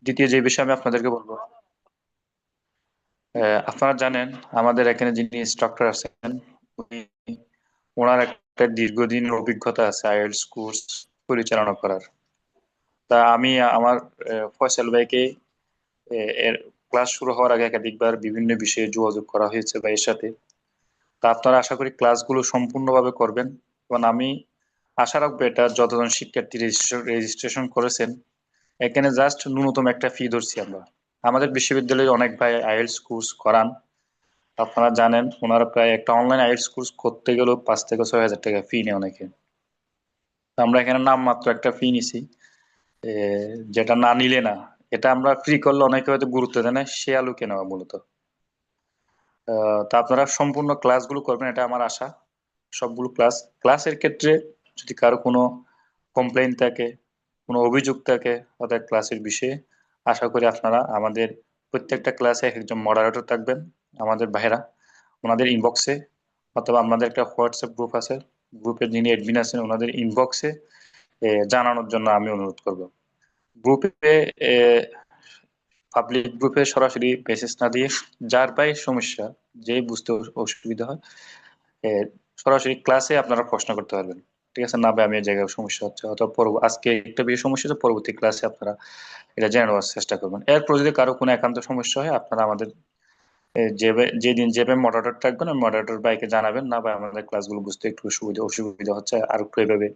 দ্বিতীয় যে বিষয়ে আমি আপনাদেরকে বলবো, আপনারা জানেন আমাদের এখানে যিনি ইনস্ট্রাক্টর আছেন, উনি ওনার একটা দীর্ঘদিনের অভিজ্ঞতা আছে আইএলটিএস কোর্স পরিচালনা করার। তা আমি আমার ফয়সাল ভাইকে এর ক্লাস শুরু হওয়ার আগে একাধিকবার বিভিন্ন বিষয়ে যোগাযোগ করা হয়েছে ভাইয়ের সাথে। তা আপনারা আশা করি ক্লাসগুলো সম্পূর্ণভাবে করবেন। এবং আমি আশা রাখবো এটা যতজন শিক্ষার্থী রেজিস্ট্রেশন করেছেন, এখানে জাস্ট ন্যূনতম একটা ফি ধরছি আমরা। আমাদের বিশ্ববিদ্যালয়ে অনেক ভাই আইএলটিএস কোর্স করান, আপনারা জানেন ওনারা প্রায় একটা অনলাইন আইএলটিএস কোর্স করতে গেলেও 5 থেকে 6 হাজার টাকা ফি নেয় অনেকে। তো আমরা এখানে নামমাত্র একটা ফি নিছি, এ, যেটা না নিলে না, এটা আমরা ফ্রি করলে অনেকে হয়তো গুরুত্ব দেয় না, সে আলোকে নেওয়া মূলত। তা আপনারা সম্পূর্ণ ক্লাসগুলো করবেন, এটা আমার আশা। সবগুলো ক্লাসের ক্ষেত্রে যদি কারো কোনো কমপ্লেইন থাকে, কোনো অভিযোগ থাকে তাদের ক্লাসের বিষয়ে, আশা করি আপনারা আমাদের প্রত্যেকটা ক্লাসে এক একজন মডারেটর থাকবেন, আমাদের ভাইরা, ওনাদের ইনবক্সে, অথবা আমাদের একটা হোয়াটসঅ্যাপ গ্রুপ আছে, গ্রুপের যিনি অ্যাডমিন আছেন ওনাদের ইনবক্সে জানানোর জন্য আমি অনুরোধ করব। গ্রুপে, পাবলিক গ্রুপে সরাসরি মেসেজ না দিয়ে, যার ভাই সমস্যা, যে বুঝতে অসুবিধা হয়, এ, সরাসরি ক্লাসে আপনারা প্রশ্ন করতে পারবেন। ঠিক আছে না ভাই, আমি এই জায়গায় সমস্যা হচ্ছে, অথবা আজকে একটা বিষয় সমস্যা হচ্ছে, পরবর্তী ক্লাসে আপনারা এটা জেনে নেওয়ার চেষ্টা করবেন। এরপর যদি কারো কোনো একান্ত সমস্যা হয়, আপনারা আমাদের যেদিন যেভাবে মডারেটর থাকবেন ওই মডারেটর ভাইকে জানাবেন, না ভাই আমাদের ক্লাসগুলো বুঝতে একটু অসুবিধা হচ্ছে, আর একটু এভাবে,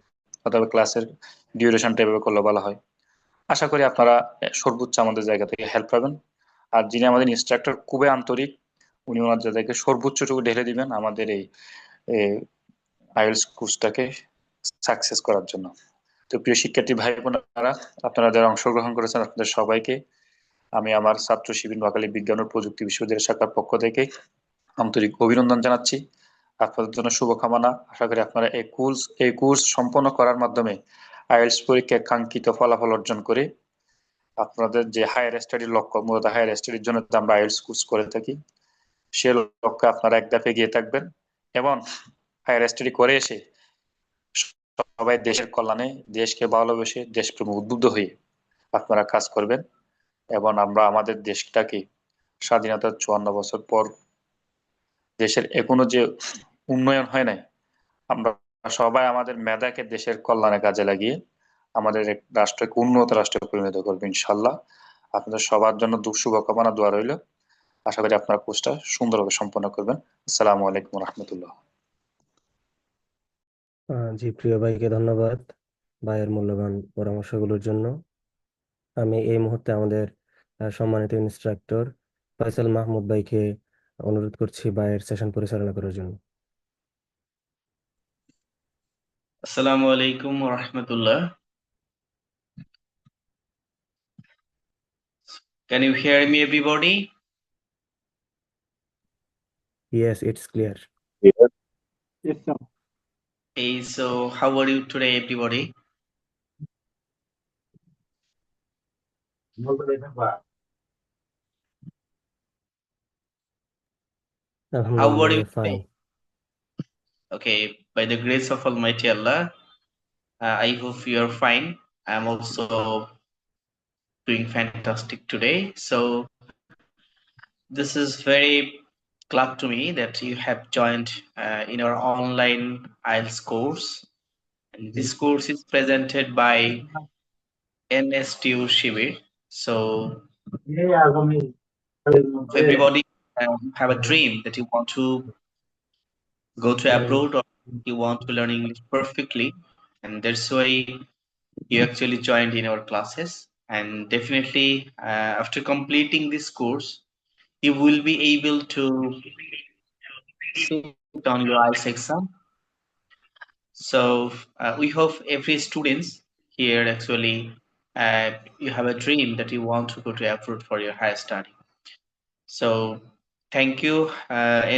অথবা ক্লাসের ডিউরেশনটা এভাবে করলে ভালো হয়। আশা করি আপনারা সর্বোচ্চ আমাদের জায়গা থেকে হেল্প পাবেন। আর যিনি আমাদের ইনস্ট্রাক্টর খুবই আন্তরিক, উনি ওনার জায়গাকে সর্বোচ্চটুকু ঢেলে দিবেন আমাদের এই আইএলটিএস কোর্সটাকে সাকসেস করার জন্য। তো প্রিয় শিক্ষার্থী ভাই বোনেরা, আপনারা যারা অংশগ্রহণ করেছেন আপনাদের সবাইকে আমি আমার ছাত্র শিবির নোয়াখালী বিজ্ঞান ও প্রযুক্তি বিশ্ববিদ্যালয় শাখার পক্ষ থেকে আন্তরিক অভিনন্দন জানাচ্ছি। আপনাদের জন্য শুভকামনা। আশা করি আপনারা এই কোর্স সম্পন্ন করার মাধ্যমে আইএলটিএস পরীক্ষায় কাঙ্ক্ষিত ফলাফল অর্জন করে আপনাদের যে হায়ার স্টাডির লক্ষ্য, মূলত হায়ার স্টাডির জন্য আমরা আইএলটিএস কোর্স করে থাকি, সে লক্ষ্যে আপনারা এক ধাপে এগিয়ে থাকবেন। এবং হায়ার স্টাডি করে এসে সবাই দেশের কল্যাণে, দেশকে ভালোবেসে দেশপ্রেমে উদ্বুদ্ধ হয়ে আপনারা কাজ করবেন। এবং আমরা আমাদের দেশটাকে স্বাধীনতার 54 বছর পর দেশের এখনো যে উন্নয়ন হয় নাই, আমরা সবাই আমাদের মেধাকে দেশের কল্যাণে কাজে লাগিয়ে আমাদের এক রাষ্ট্রকে উন্নত রাষ্ট্রে পরিণত করবো ইনশাল্লাহ। আপনাদের সবার জন্য শুভকামনা, দোয়া রইল। আশা করি আপনারা কোর্সটা সুন্দরভাবে সম্পন্ন করবেন। আসসালামু আলাইকুম রহমতুল্লাহ। জি, প্রিয় ভাইকে ধন্যবাদ ভাইয়ের মূল্যবান পরামর্শগুলোর জন্য। আমি এই মুহূর্তে আমাদের সম্মানিত ইনস্ট্রাক্টর ফয়সাল মাহমুদ ভাইকে অনুরোধ করছি ভাইয়ের সেশন পরিচালনা করার জন্য। Assalamu alaikum wa rahmatullah. Can you hear me, everybody? Yes, it's clear. Yes, sir. Hey, so how are you today, everybody? How Alhamdulillah, are you we're today? fine. Okay, by the grace of Almighty Allah, I hope you are fine. I'm also doing fantastic today. So this is very glad to me that you have joined in our online IELTS course. And this course is presented by NSTU Shibir. So everybody have a dream that you want to go to abroad or you want to learn English perfectly, and that's why you actually joined in our classes. And definitely, after completing this course, you will be able to sit on your IELTS exam. So we hope every students here actually you have a dream that you want to go to abroad for your higher study. So thank you,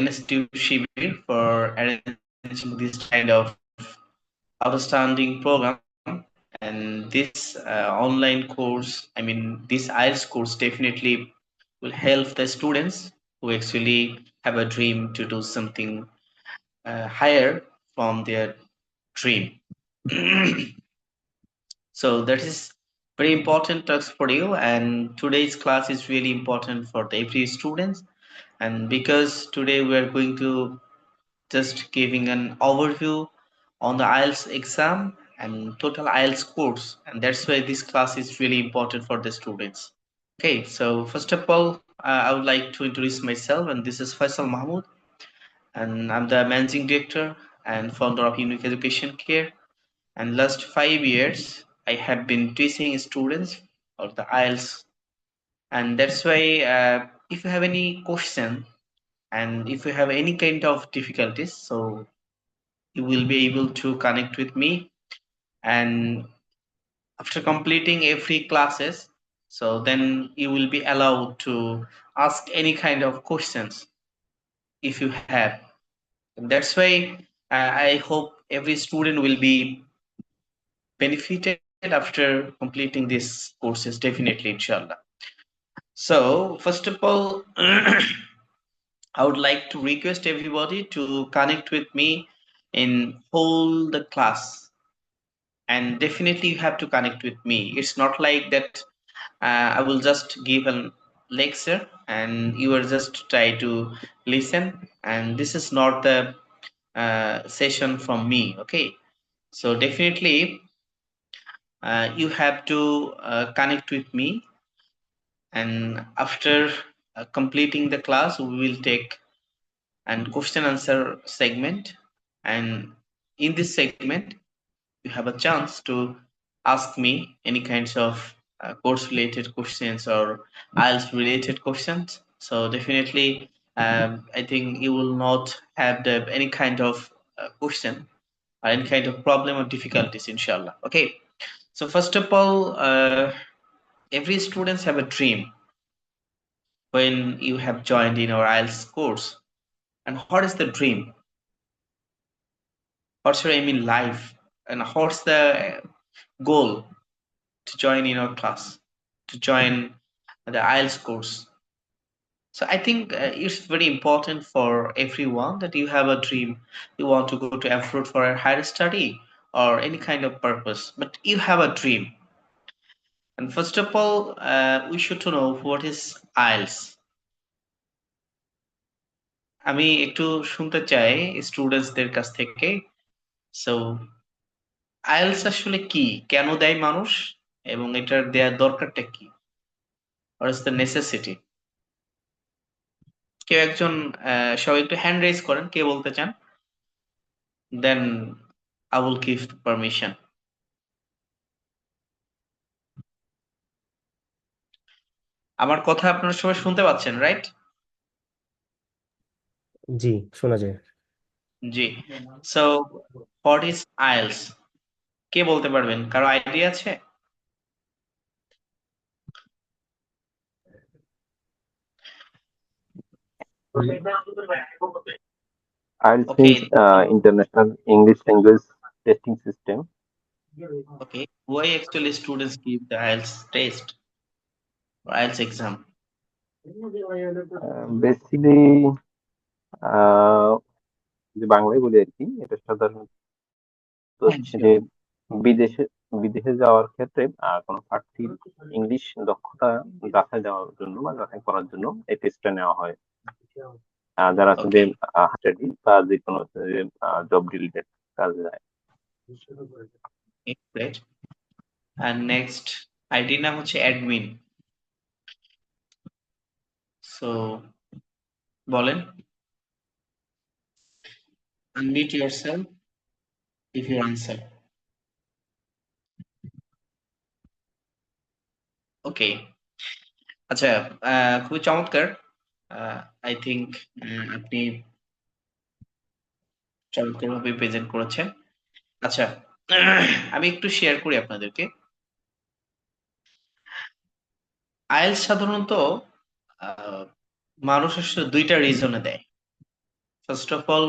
NSTU Shibir, for arranging this kind of outstanding program. And this online course, I mean, this IELTS course definitely will help the students who actually have a dream to do something higher from their dream. So that is very important task for you, and today's class is really important for every student. And because today we are going to just giving an overview on the IELTS exam and total IELTS course, and that's why this class is really important for the students. Okay, so first of all, I would like to introduce myself, and this is Faisal Mahmood, and I'm the managing director and founder of Unique Education Care. And last 5 years, I have been teaching students of the IELTS, and that's why if you have any question and if you have any kind of difficulties, so you will be able to connect with me, and after completing every classes, so then you will be allowed to ask any kind of questions if you have. And that's why I hope every student will be benefited after completing these courses, definitely, inshallah. So first of all, I would like to request everybody to connect with me in whole the class, and definitely you have to connect with me. It's not like that I will just give a lecture and you are just try to listen, and this is not the session from me. Okay, so definitely you have to connect with me, and after completing the class we will take an question answer segment, and in this segment you have a chance to ask me any kinds of course related questions or IELTS related questions. So definitely, I think you will not have any kind of question or any kind of problem or difficulties, inshallah. Okay. So first of all, every students have a dream when you have joined in our IELTS course. And what is the dream? What's your aim in life? And what's the goal to join in our class, to join the IELTS course? So I think it's very important for everyone that you have a dream. You want to go to abroad for a higher study or any kind of purpose, but you have a dream. And first of all, we should to know what is IELTS. আমি একটু শুনতে চাই স্টুডেন্টসদের কাছ থেকে। So IELTS আসলে কি, কেন দেয় মানুষ, এবং এটার দেওয়ার দরকারটা কি, হোয়াট ইজ দ্য নেসেসিটি? কেউ একজন সবাই একটু হ্যান্ড রেজ করেন, কে বলতে চান, then I will give permission. আমার কথা আপনারা সবাই শুনতে পাচ্ছেন, রাইট? জি, শোনা যায়। জি। সো হোয়াট ইজ আইএলস, কে বলতে পারবেন? কারো আইডিয়া আছে? IELTS Okay. means International English Language Testing System. Okay. Why actually students give the IELTS test or IELTS exam? Basically, যে বাংলায় বলি আর কি, এটা সাধারণত হচ্ছে যে বিদেশে বিদেশে যাওয়ার ক্ষেত্রে কোনো প্রার্থীর ইংলিশ দক্ষতা যাচাই দেওয়ার জন্য বা যাচাই করার জন্য এই টেস্টটা নেওয়া হয়। যারা আছে যে হার্টেডি বা যে কোনো জব রিলেটেড কাজে যায়। Great. And next আইডি নাম হচ্ছে অ্যাডমিন। সো বলেন, unmute yourself if you answer. ওকে, আচ্ছা, খুবই চমৎকার। আই থিংক আপনি চমৎকারভাবে প্রেজেন্ট করেছেন। আচ্ছা, আমি একটু শেয়ার করি আপনাদেরকে। আইএলটিএস সাধারণত মানুষ আসলে দুইটা রিজনে দেয়। ফার্স্ট অফ অল,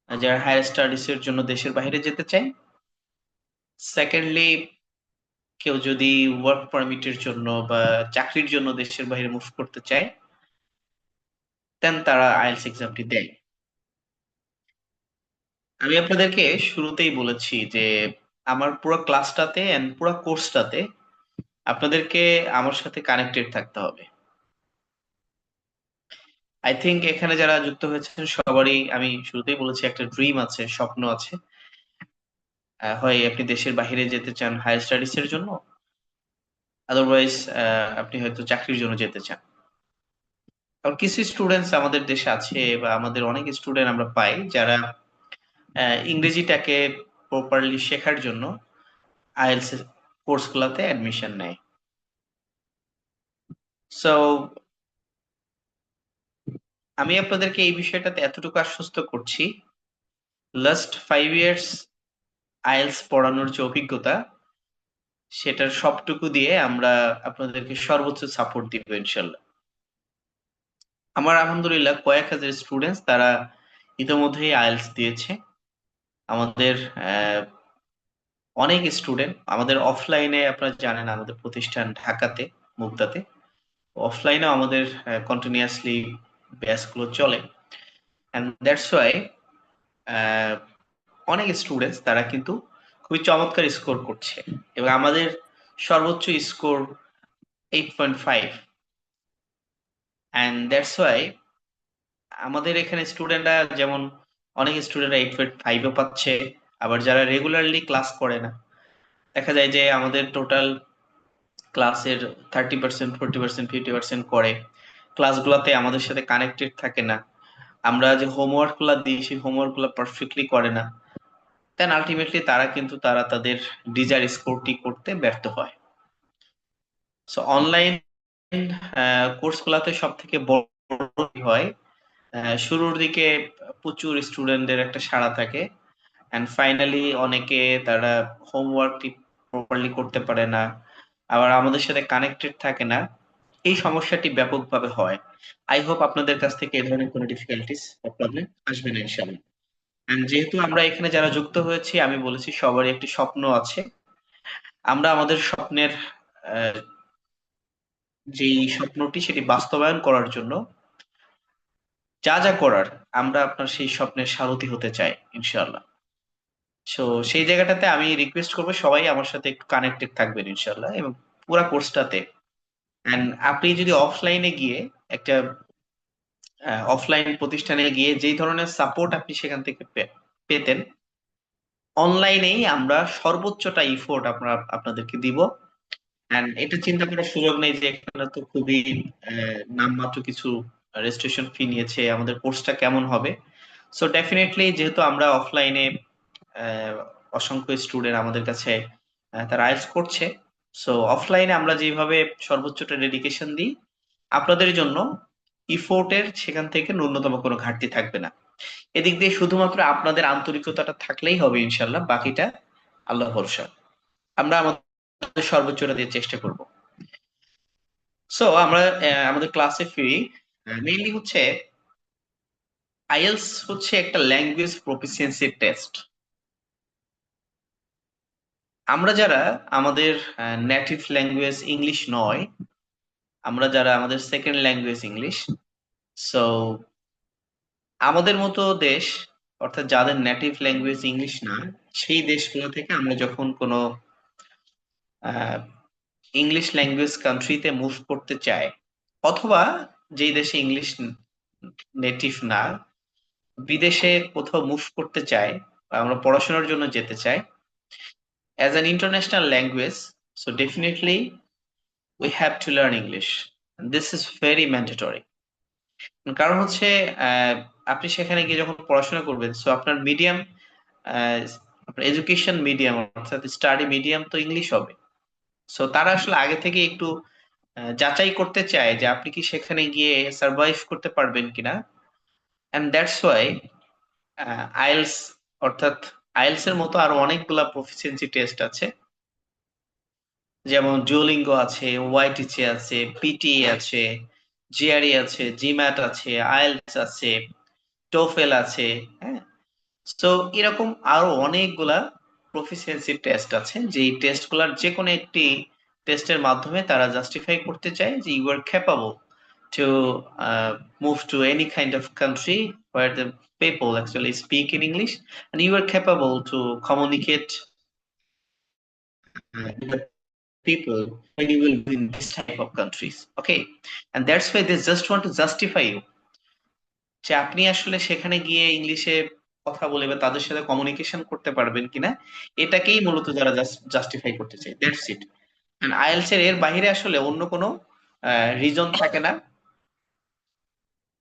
যারা হায়ার স্টাডিজ এর জন্য দেশের বাইরে যেতে চায়। সেকেন্ডলি, কেউ যদি ওয়ার্ক পারমিটের জন্য বা চাকরির জন্য দেশের বাইরে মুভ করতে চায়, দেন তারা আইএলটিএস এক্সামটি দেয়। আমি আপনাদেরকে শুরুতেই বলেছি যে আমার পুরো ক্লাসটাতে এন্ড পুরো কোর্সটাতে আপনাদেরকে আমার সাথে কানেক্টেড থাকতে হবে। আই থিংক এখানে যারা যুক্ত হয়েছেন সবারই, আমি শুরুতেই বলেছি, একটা ড্রিম আছে, স্বপ্ন আছে। হয় আপনি দেশের বাইরে যেতে চান হায়ার স্টাডিজ এর জন্য, আদারওয়াইজ আপনি হয়তো চাকরির জন্য যেতে চান। কারণ কিছু স্টুডেন্টস আমাদের দেশে আছে, বা আমাদের অনেক স্টুডেন্ট আমরা পাই যারা ইংরেজিটাকে প্রপারলি শেখার জন্য আইএলটিএস কোর্স গুলাতে অ্যাডমিশন নেয়। সো আমি আপনাদেরকে এই বিষয়টাতে এতটুকু আশ্বস্ত করছি, লাস্ট 5 ইয়ার্স আইএলটিএস পড়ানোর যে অভিজ্ঞতা, সেটার সবটুকু দিয়ে আমরা আপনাদেরকে সর্বোচ্চ সাপোর্ট দিব ইনশাল্লাহ। আমার আলহামদুলিল্লাহ কয়েক হাজার স্টুডেন্টস তারা ইতিমধ্যেই আইএলটিএস দিয়েছে। আমাদের অনেক স্টুডেন্ট আমাদের অফলাইনে, আপনারা জানেন আমাদের প্রতিষ্ঠান ঢাকাতে, মুগদাতে, অফলাইনেও আমাদের কন্টিনিউয়াসলি ব্যাচ গুলো চলে। এন্ড দ্যাটস ওয়াই অনেক স্টুডেন্টস তারা কিন্তু খুবই চমৎকার স্কোর করছে, এবং আমাদের সর্বোচ্চ স্কোর 8.5। এন্ড দ্যাটস ওয়াই আমাদের এখানে স্টুডেন্টরা, যেমন অনেক স্টুডেন্টরা 8.5ও পাচ্ছে, আবার যারা রেগুলারলি ক্লাস করে না, দেখা যায় যে আমাদের টোটাল ক্লাসের 30%, 40%, 50% করে ক্লাসগুলোতে আমাদের সাথে কানেক্টেড থাকে না। আমরা যে হোমওয়ার্ক গুলা দিই সেই হোমওয়ার্ক গুলা পারফেক্টলি করে না, দেন আলটিমেটলি তারা কিন্তু তাদের ডিজায়ার স্কোরটি করতে ব্যর্থ হয়। সো অনলাইন কোর্স গুলাতে সব থেকে বড় হয় শুরুর দিকে প্রচুর স্টুডেন্টদের একটা সাড়া থাকে, এন্ড ফাইনালি অনেকে তারা হোমওয়ার্কটি প্রপারলি করতে পারে না, আবার আমাদের সাথে কানেক্টেড থাকে না। এই সমস্যাটি ব্যাপকভাবে হয়। আই হোপ আপনাদের কাছ থেকে এই ধরনের কোনো ডিফিকাল্টিস বা প্রবলেম আসবে না ইনশাআল্লাহ। এন্ড যেহেতু আমরা এখানে যারা যুক্ত হয়েছি, আমি বলেছি সবারই একটি স্বপ্ন আছে। আমরা আমাদের স্বপ্নের যেই স্বপ্নটি সেটি বাস্তবায়ন করার জন্য যা যা করার, আমরা আপনার সেই স্বপ্নের সারথি হতে চাই ইনশাআল্লাহ। সো সেই জায়গাটাতে আমি রিকোয়েস্ট করবো সবাই আমার সাথে একটু কানেক্টেড থাকবেন ইনশাআল্লাহ, এবং পুরো কোর্সটাতে। এন্ড আপনি যদি অফলাইনে গিয়ে একটা অফলাইন প্রতিষ্ঠানে গিয়ে যেই ধরনের সাপোর্ট আপনি সেখান থেকে পেতেন, অনলাইনেই আমরা সর্বোচ্চটা ইফোর্ট আপনাদেরকে দিব। এন্ড এটা চিন্তা করার সুযোগ নেই যে এখানে তো খুবই নামমাত্র কিছু রেজিস্ট্রেশন ফি নিয়েছে, আমাদের কোর্সটা কেমন হবে। সো ডেফিনেটলি যেহেতু আমরা অফলাইনে অসংখ্য স্টুডেন্ট আমাদের কাছে তারা আইএলটিএস করছে, সো অফলাইনে আমরা যেভাবে সর্বোচ্চটা ডেডিকেশন দিই, আপনাদের জন্য ইফোর্টের সেখান থেকে ন্যূনতম কোনো ঘাটতি থাকবে না। এদিক দিয়ে শুধুমাত্র আপনাদের আন্তরিকতাটা থাকলেই হবে ইনশাল্লাহ, বাকিটা আল্লাহ ভরসা। আমরা আমাদের সর্বোচ্চটা দিয়ে চেষ্টা করব। সো আমরা আমাদের ক্লাসে ফিরি। মেইনলি হচ্ছে আইএলটিএস হচ্ছে একটা ল্যাঙ্গুয়েজ প্রফিসিয়েন্সি টেস্ট। আমরা যারা আমাদের নেটিভ ল্যাঙ্গুয়েজ ইংলিশ নয়, আমরা যারা আমাদের সেকেন্ড ল্যাঙ্গুয়েজ ইংলিশ, সো আমাদের মতো দেশ, অর্থাৎ যাদের নেটিভ ল্যাঙ্গুয়েজ ইংলিশ না, সেই দেশগুলো থেকে আমরা যখন কোনো ইংলিশ ল্যাঙ্গুয়েজ কান্ট্রিতে মুভ করতে চাই, অথবা যেই দেশে ইংলিশ নেটিভ না, বিদেশে কোথাও মুভ করতে চাই, বা আমরা পড়াশোনার জন্য যেতে চাই as an international language, so definitely we have to learn English. This is very mandatory. কারণ হচ্ছে আপনি সেখানে গিয়ে যখন পড়াশোনা করবেন, সো আপনার মিডিয়াম, আপনার এডুকেশন মিডিয়াম অর্থাৎ স্টাডি মিডিয়াম তো ইংলিশ হবে। সো তারা আসলে আগে থেকে একটু যাচাই করতে চায় যে আপনি কি সেখানে গিয়ে সার্ভাইভ করতে পারবেন কিনা। এন্ড দ্যাটস ওয়াই আইএলটিএস, অর্থাৎ আইএলটিএস এর মতো আরো অনেকগুলা প্রফিসিয়েন্সি টেস্ট আছে, যেমন ডুওলিঙ্গো আছে, ওয়াইটিসি আছে, পিটিএ আছে, জিআরই আছে, জিম্যাট আছে, আইএলটিএস আছে, টোফেল আছে। হ্যাঁ, তো এরকম আরো অনেকগুলা প্রফিসিয়েন্সি টেস্ট আছে, যে টেস্টগুলোর যে কোনো একটি টেস্টের মাধ্যমে তারা জাস্টিফাই করতে চায় যে you are capable to move to any kind of country where the people actually speak in English, and you are capable to communicate in the people when you will be in this type of countries. Okay, and that's why they just want to justify you যে আপনি আসলে সেখানে গিয়ে ইংলিশে কথা বলে বা তাদের সাথে কমিউনিকেশন করতে পারবেন কিনা, এটাকেই মূলত যারা জাস্টিফাই করতে চায়। That's it. এন্ড আইএলটিএস এর বাইরে আসলে অন্য কোনো রিজন থাকে না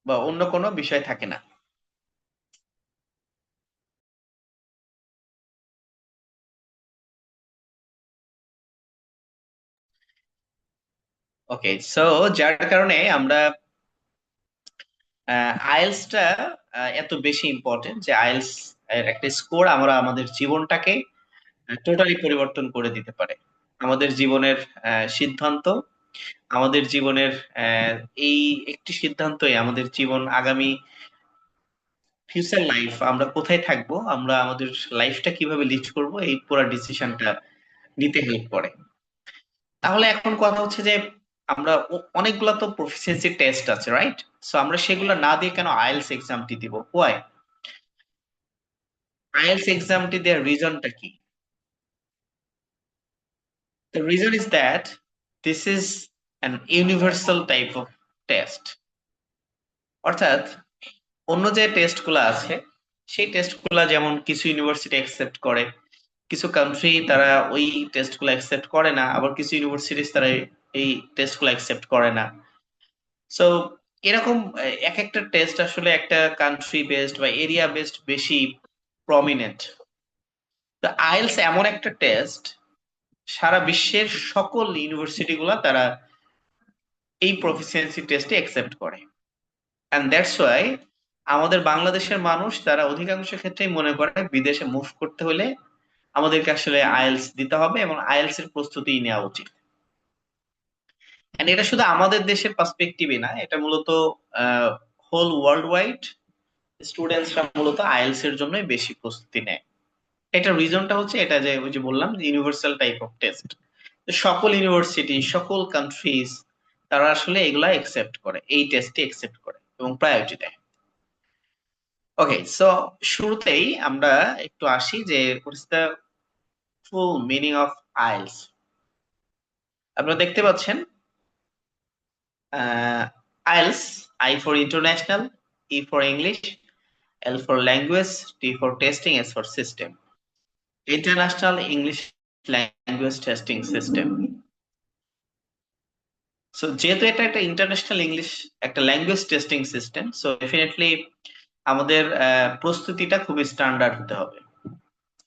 বা অন্য কোনো বিষয় থাকে না। ওকে, সো যার কারণে আমরা আইএলটিএসটা এত বেশি ইম্পর্টেন্ট যে আইএলটিএস এর একটা স্কোর আমরা আমাদের জীবনটাকে টোটালি পরিবর্তন করে দিতে পারে। আমাদের জীবনের সিদ্ধান্ত, আমাদের জীবনের এই একটি সিদ্ধান্তই আমাদের জীবন, আগামী ফিউচার লাইফ, আমরা কোথায় থাকবো, আমরা আমাদের লাইফটা কিভাবে লিড করব, এই পুরো ডিসিশনটা নিতে হেল্প করে। তাহলে এখন কথা হচ্ছে যে আমরা অনেকগুলো তো প্রফিসিয়েন্সি টেস্ট আছে, রাইট? সো আমরা সেগুলো না দিয়ে কেন আইএলটিএস এক্সামটি দিব? হোয়াই আইএলটিএস এক্সামটি দেওয়ার রিজনটা কি? The reason is that this is an universal type of test. অর্থাৎ অন্য যে টেস্টগুলো আছে সেই টেস্টগুলো যেমন কিছু ইউনিভার্সিটি অ্যাকসেপ্ট করে, কিছু কান্ট্রি তারা ওই টেস্টগুলো অ্যাকসেপ্ট করে না, আবার কিছু ইউনিভার্সিটিস তারা এই টেস্টগুলো অ্যাকসেপ্ট করে না। সো এরকম এক একটা টেস্ট আসলে একটা কান্ট্রি বেসড বা এরিয়া বেসড বেশি প্রমিনেন্ট। তো আইএলটিএস এমন একটা টেস্ট, সারা বিশ্বের সকল ইউনিভার্সিটি গুলা তারা এই প্রফিসিয়েন্সি টেস্টে অ্যাকসেপ্ট করে। এন্ড দ্যাটস ওয়াই আমাদের বাংলাদেশের মানুষ তারা অধিকাংশ ক্ষেত্রেই মনে করে বিদেশে মুভ করতে হলে আমাদেরকে আসলে আইএলটিএস দিতে হবে এবং আইএলটিএস এর প্রস্তুতি নেওয়া উচিত। এন্ড এটা শুধু আমাদের দেশের পার্সপেক্টিভই না, এটা মূলত হোল ওয়ার্ল্ড ওয়াইড স্টুডেন্টসরা মূলত আইএলটিএস এর জন্যই বেশি প্রস্তুতি নেয়। এটা রিজনটা হচ্ছে এটা যে ওই যে বললাম ইউনিভার্সাল টাইপ অফ টেস্ট, সকল ইউনিভার্সিটি, সকল কান্ট্রিজ তারা আসলে এগুলা একসেপ্ট করে, এই টেস্টে একসেপ্ট করে এবং প্রায়োরিটি দেয়। ওকে, সো শুরুতেই আমরা একটু আসি যে what is the full meaning of IELTS. আপনারা দেখতে পাচ্ছেন IELTS, I for international, E for English, L for language, T for testing, S for system. International English language testing system. So যেহেতু এটা একটা ইন্টারন্যাশনাল ইংলিশ একটা language testing system, so definitely আমাদের প্রস্তুতিটা খুবই স্ট্যান্ডার্ড হতে হবে।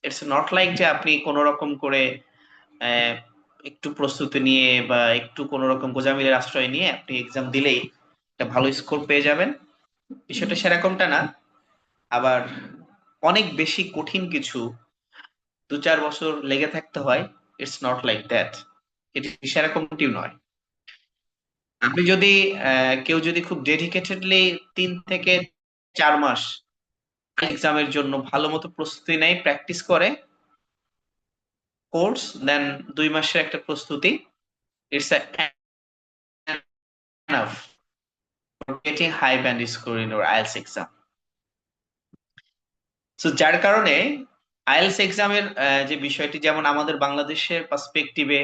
ইটস নট লাইক যে আপনি কোন রকম করে একটু প্রস্তুতি নিয়ে বা একটু কোন রকম গোজামিলের আশ্রয় নিয়ে আপনি এক্সাম দিলেই একটা ভালো স্কোর পেয়ে যাবেন, বিষয়টা সেরকমটা না। আবার অনেক বেশি কঠিন কিছু 2-4 বছর লেগে থাকতে হয়, ইটস নট লাইক দ্যাট, এটি সেরকমটি নয়। আপনি যদি কেউ যদি খুব ডেডিকেটেডলি 3 থেকে 4 মাস এক্সামের জন্য ভালো মতো প্রস্তুতি নেয়, প্র্যাকটিস করে কোর্স, দেন 2 মাসের একটা প্রস্তুতি, it's enough for getting high band score in your IELTS exam. So যার কারণে আইএলটিএস এক্সামের যে বিষয়টি, যেমন আমাদের বাংলাদেশের পার্সপেক্টিভে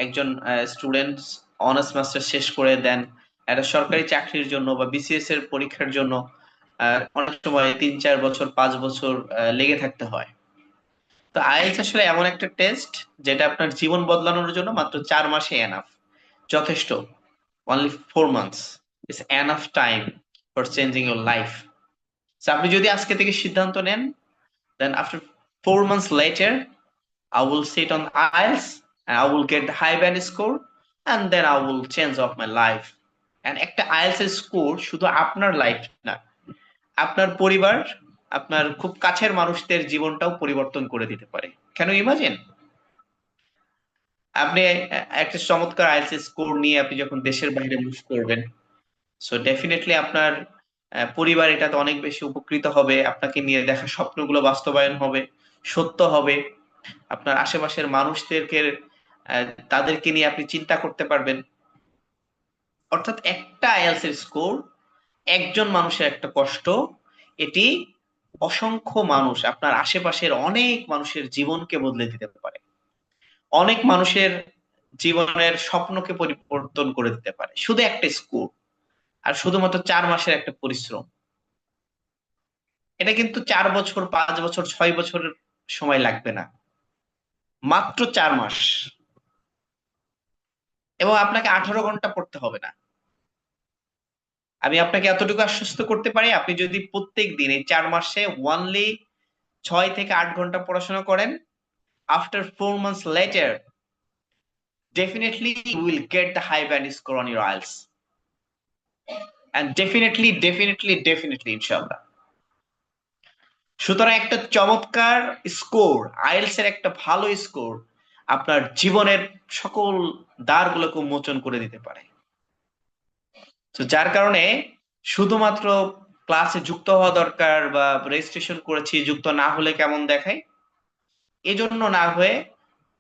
একজন স্টুডেন্ট অনার্স মাস্টার শেষ করে দেন একটা সরকারি চাকরির জন্য বা বিসিএস এর পরীক্ষার জন্য অনেক সময় 3-4 বছর 5 বছর লেগে থাকতে হয়। তো আইএলটিএস আসলে এমন একটা টেস্ট যেটা আপনার জীবন বদলানোর জন্য মাত্র 4 মাসে এনাফ, যথেষ্ট। Only 4 months is enough time for changing your life. So আপনি যদি আজকে থেকে সিদ্ধান্ত নেন, then after 4 months later I will sit on IELTS and I will get the high band score and then I will change of my life. And একটা IELTS এর score শুধু আপনার লাইফ না, আপনার পরিবার, আপনার খুব কাছের মানুষদের জীবনটাও পরিবর্তন করে দিতে পারে। কেন ইমাজিন আপনি একটা চমৎকার আইএলটিএস স্কোর নিয়ে আপনি যখন দেশের বাইরে মুভ করবেন, সো ডেফিনেটলি আপনার পরিবার এটাতে অনেক বেশি উপকৃত হবে, আপনাকে নিয়ে দেখা স্বপ্নগুলো বাস্তবায়ন হবে, সত্য হবে। আপনার আশেপাশের মানুষদেরকে তাদেরকে নিয়ে আপনি চিন্তা করতে পারবেন। অর্থাৎ একটা আইএলটিএস এর স্কোর, একজন মানুষের একটা কষ্ট, এটি অসংখ্য মানুষ, আপনার আশেপাশের অনেক মানুষের জীবনকে বদলে দিতে পারে, অনেক মানুষের জীবনের স্বপ্নকে পরিবর্তন করে দিতে পারে। শুধু একটা স্কোর আর শুধুমাত্র 4 মাসের একটা পরিশ্রম। এটা কিন্তু 4 বছর, 5 বছর, 6 বছরের সময় লাগবে না, মাত্র 4 মাস। এবং আপনাকে 18 ঘন্টা পড়তে হবে না। আমি আপনাকে এতটুকু আশ্বস্ত করতে পারি, আপনি যদি প্রত্যেক দিন এই 4 মাসে ওয়ানলি 6 থেকে 8 ঘন্টা পড়াশোনা করেন, after 4 months later, definitely you will get the high band score on your IELTS. And definitely, inshallah. সুতরাং একটা চমৎকার স্কোর, আইএলটিএস এর একটা ভালো স্কোর আপনার জীবনের সকল দ্বারগুলোকে উন্মোচন করে দিতে পারে। তো যার কারণে শুধুমাত্র ক্লাসে যুক্ত হওয়া দরকার বা রেজিস্ট্রেশন করেছি যুক্ত না হলে কেমন দেখায়, এজন্য না হয়ে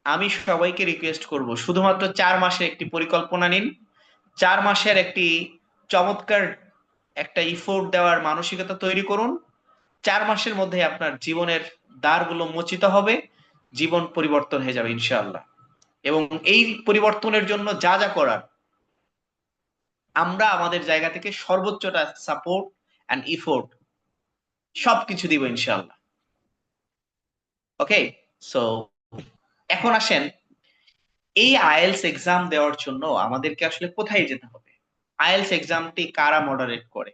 আমি সবাইকে রিকোয়েস্ট করব শুধুমাত্র 4 মাসের একটি পরিকল্পনা নিন। 4 মাসের একটি চমৎকার একটা ইফোর্ট দেওয়ার মানসিকতা তৈরি করুন। 4 মাসের মধ্যে আপনার জীবনের দ্বারগুলো মোচিত হবে, জীবন পরিবর্তন হয়ে যাবে ইনশাআল্লাহ। এবং এই পরিবর্তনের জন্য যা যা করার আমরা আমাদের জায়গা থেকে সর্বোচ্চটা সাপোর্ট এন্ড ইফোর্ট সবকিছু দিব ইনশাআল্লাহ। ওকে, সো এখন আসেন এই আইএলটিএস এক্সাম দেওয়ার জন্য আমাদেরকে আসলে কোথায় যেতে হবে। আইএলটিএস এক্সামটি কারা মডারেট করে,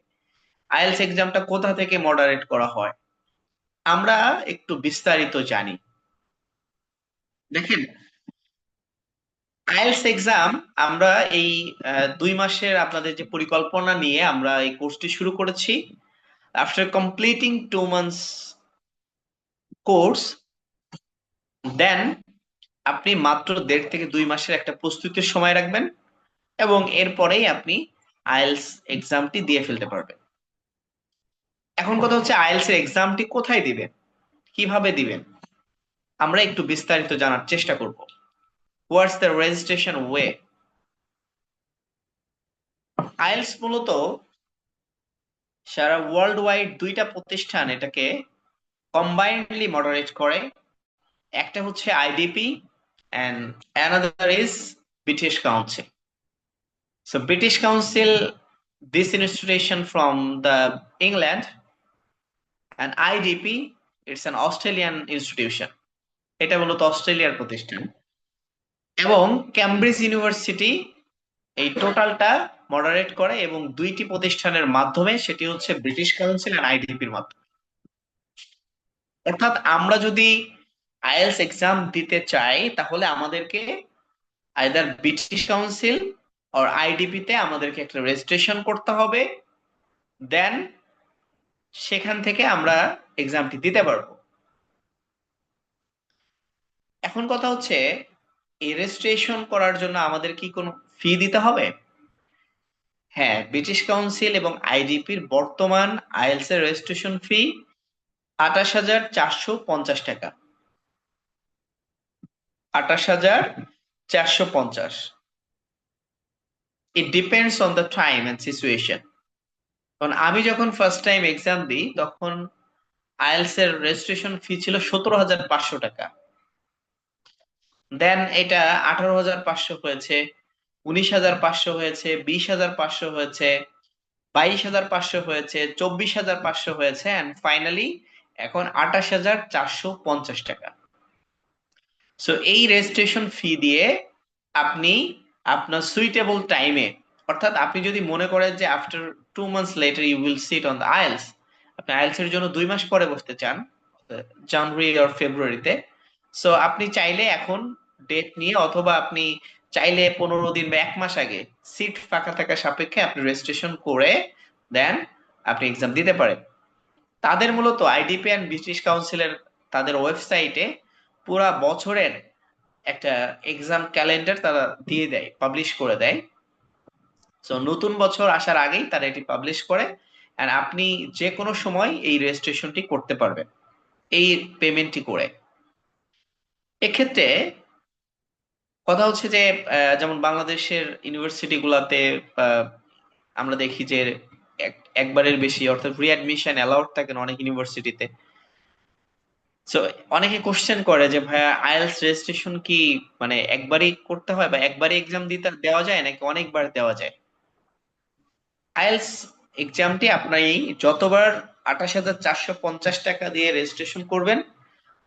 আইএলটিএস এক্সামটা কোথা থেকে মডারেট করা হয়, আমরা একটু বিস্তারিত জানি। দেখেন, আইএলটিএস এক্সাম আমরা এই 2 মাসের আপনাদের যে পরিকল্পনা নিয়ে আমরা এই কোর্সটি শুরু করেছি। আফটার কমপ্লিটিং 2 months কোর্স, দেন আপনি মাত্র 1.5 থেকে 2 মাসের একটা প্রস্তুতির সময় রাখবেন এবং এরপরেই আপনি আইএলটিএস এক্সামটি দিয়ে ফেলতে পারবেন। এখন কথা হচ্ছে আইএলটিএস এর এক্সামটি কোথায় দিবেন, কিভাবে দিবেন, আমরা একটু বিস্তারিত জানার চেষ্টা করব। What's the registration way. IELTS মূলত সারা ওয়ার্ল্ড ওয়াইড 2টা প্রতিষ্ঠান এটাকে কম্বাইন্ডলি মডারেট করে। একটা হচ্ছে IDP and another is British Council. So British Council, this institution from the England, and IDP, it's an Australian institution. এটা মূলত অস্ট্রেলিয়ার প্রতিষ্ঠান। এবং ক্যামব্রিজ ইউনিভার্সিটি এই টোটালটা মডারেট করে এবং 2টি প্রতিষ্ঠানের মাধ্যমে, সেটি হচ্ছে ব্রিটিশ কাউন্সিল আর আইডিপির মাধ্যমে। অর্থাৎ আমরা যদি আইএলটিএস এক্সাম দিতে চাই তাহলে আমাদেরকে আইদার ব্রিটিশ কাউন্সিল আর আইডিপি তে আমাদেরকে একটা রেজিস্ট্রেশন করতে হবে, দেন সেখান থেকে আমরা এক্সামটি দিতে পারবো। এখন কথা হচ্ছে এই রেজিস্ট্রেশন করার জন্য আমাদের কি কোনো ফি দিতে হবে? হ্যাঁ, ব্রিটিশ কাউন্সিল এবং আইডিপির বর্তমান আইএলটিএস এর রেজিস্ট্রেশন ফি 28,450 টাকা। 28,450। It depends on the time and situation. কারণ আমি যখন ফার্স্ট টাইম এক্সাম দিই তখন আইএলটিএস এর রেজিস্ট্রেশন ফি ছিল 17,500 টাকা। দেন এটা 18,500 হয়েছে, 19,500 হয়েছে, 20,500 হয়েছে, 22,500 হয়েছে, 24,500 হয়েছে, এন্ড ফাইনালি এখন 28,450 টাকা। সো এই রেজিস্ট্রেশন ফি দিয়ে আপনি আপনার সুইটেবল টাইমে, অর্থাৎ আপনি যদি মনে করেন যে after 2 months later you will sit on the IELTS, আপনি আইএলটিএস এর জন্য 2 মাস পরে বসতে চান, জানুয়ারি আর ফেব্রুয়ারিতে, সো আপনি চাইলে এখন ডেট নিয়ে, অথবা আপনি চাইলে 15 দিন বা 1 মাস আগে সিট ফাঁকা থাকা সাপেক্ষে আপনি রেজিস্ট্রেশন করে দেন আপনি এক্সাম দিতে পারেন। তাদের মূলত আইডিপি এন্ড ব্রিটিশ কাউন্সিলের তাদের ওয়েবসাইটে পুরা বছরের একটা এক্সাম ক্যালেন্ডার তারা দিয়ে দেয়, পাবলিশ করে দেয়। সো নতুন বছর আসার আগেই তারা এটি পাবলিশ করে, এন্ড আপনি যে কোনো সময় এই রেজিস্ট্রেশনটি করতে পারবেন এই পেমেন্টটি করে। এক্ষেত্রে কথা হচ্ছে যে যেমন বাংলাদেশের ইউনিভার্সিটি গুলাতে আমরা দেখি যে একবারের বেশি, অর্থাৎ রিঅ্যাডমিশন অ্যালাউড থাকে না অনেক ইউনিভার্সিটিতে। সো অনেকে কোশ্চেন করে যে ভাইয়া আইএলটিএস রেজিস্ট্রেশন কি মানে একবারই করতে হয় বা একবারই এক্সাম দিতে দেওয়া যায় নাকি অনেকবার দেওয়া যায়? আইএলটিএস এক্সামটি আপনি যতবার 28,450 টাকা দিয়ে রেজিস্ট্রেশন করবেন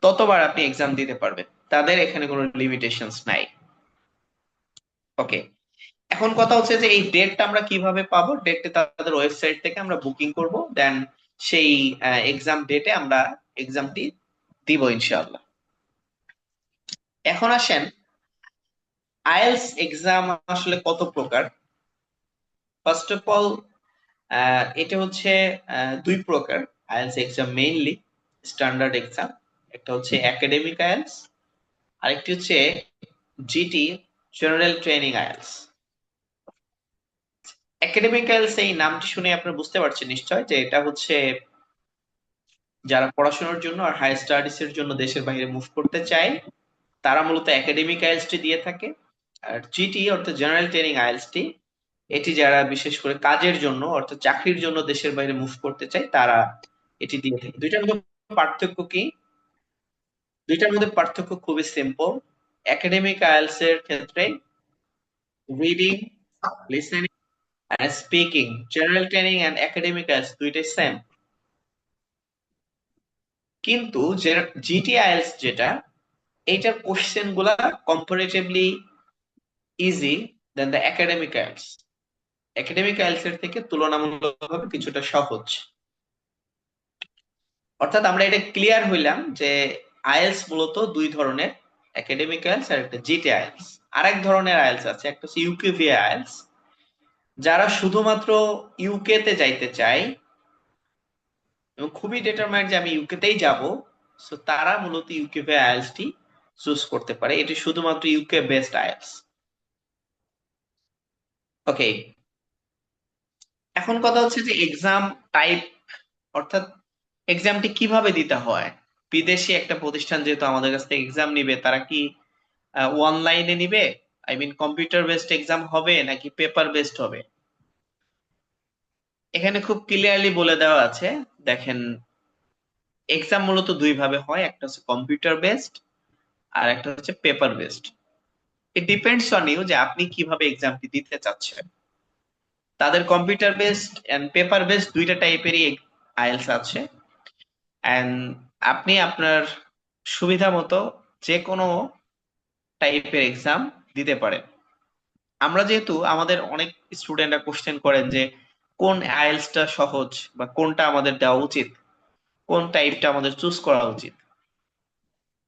ততবার আপনি এক্সাম দিতে পারবেন, তাদের এখানে কোনো লিমিটেশনস নাই। ওকে, এখন কথা হচ্ছে যে এই ডেটটা আমরা কিভাবে পাবো? ডেটটা তাদের ওয়েবসাইট থেকে আমরা বুকিং করব, দেন সেই এক্সাম ডেটে আমরা এক্সামটি দিব ইনশাআল্লাহ। এখন আসেন আইএলটিএস এক্সাম আসলে কত প্রকার। ফার্স্ট অফ অল এটা হচ্ছে দুই প্রকার IELTS exam, mainly standard exam. একটা হচ্ছে একাডেমিক আইএলটিএস, আরেকটি হচ্ছে GT, general training IELTS. Academic IELTS এই নামটি শুনে আপনারা বুঝতে পারছেন নিশ্চয় যে এটা হচ্ছে যারা পড়াশোনার জন্য আর হাই স্টাডিজ এর জন্য দেশের বাইরে মুভ করতে চায় তারা মূলত একাডেমিক আইএলটিএস টি দিয়ে থাকে। আর জিটি অর্থাৎ জেনারেল ট্রেনিং আইএলটিএস টি, এটি যারা বিশেষ করে কাজের জন্য অর্থাৎ চাকরির জন্য দেশের বাইরে মুভ করতে চায় তারা এটি দিয়ে থাকে। দুইটার মধ্যে পার্থক্য কি? দুইটার মধ্যে পার্থক্য খুবই সিম্পল। একাডেমিক আইএলটিএস এর ক্ষেত্রে reading, listening and speaking, general training and academic IELTS দুইটাই সেম। কিন্তু জিটি আইএলটিএস যেটা, এইটার কোশ্চেন গুলা comparatively easy than the academic IELTS. Academic IELTS এর থেকে তুলনামূলকভাবে কিছুটা সহজ। অর্থাৎ আমরা এটা ক্লিয়ার হইলাম যে আইএলটিএস মূলত দুই ধরনের, একাডেমিক আইএলটিএস আর একটা জিটি আইএলটিএস। আরেক ধরনের আইএলটিএস আছে, একটা হচ্ছে ইউকেভিএ আইএলটিএস। যারা শুধুমাত্র ইউকে তে যাইতে চায় এবং খুবই ডিটারমাইন্ড যে আমি ইউকে তেই যাব, সো তারা মূলত ইউকেভিএ আইএলটিএস টি চুজ করতে পারে। এটি শুধুমাত্র ইউকে বেসড আইএলটিএস। ওকে, এখন কথা হচ্ছে যে এক্সাম টাইপ, অর্থাৎ এক্সামটি কিভাবে দিতে হয়। বিদেশি একটা প্রতিষ্ঠান যেহেতু আমাদের কাছ থেকে এক্সাম নিবে, তারা কি অনলাইনে নিবে, I mean computer based exam হবে নাকি পেপার বেসড হবে? এখানে খুব ক্লিয়ারলি বলে দেওয়া আছে, দেখেন এক্সাম মূলত দুই ভাবে হয়, একটা হচ্ছে কম্পিউটার বেসড আর একটা হচ্ছে paper based. It depends on you যে আপনি কিভাবে এক্সামটি দিতে চাচ্ছেন। তাদের computer based and paper based দুইটা টাইপেরই আইএলটিএস আছে, এন্ড আপনি আপনার সুবিধা মতো যে কোনো টাইপের এক্সাম দিতে পারেন। আমরা যেহেতু আমাদের অনেক স্টুডেন্টরা কোশ্চেন করেন যে কোন আইএলটিএসটা সহজ বা কোনটা আমাদের দেওয়া উচিত, কোন টাইপটা আমাদের চুজ করা উচিত।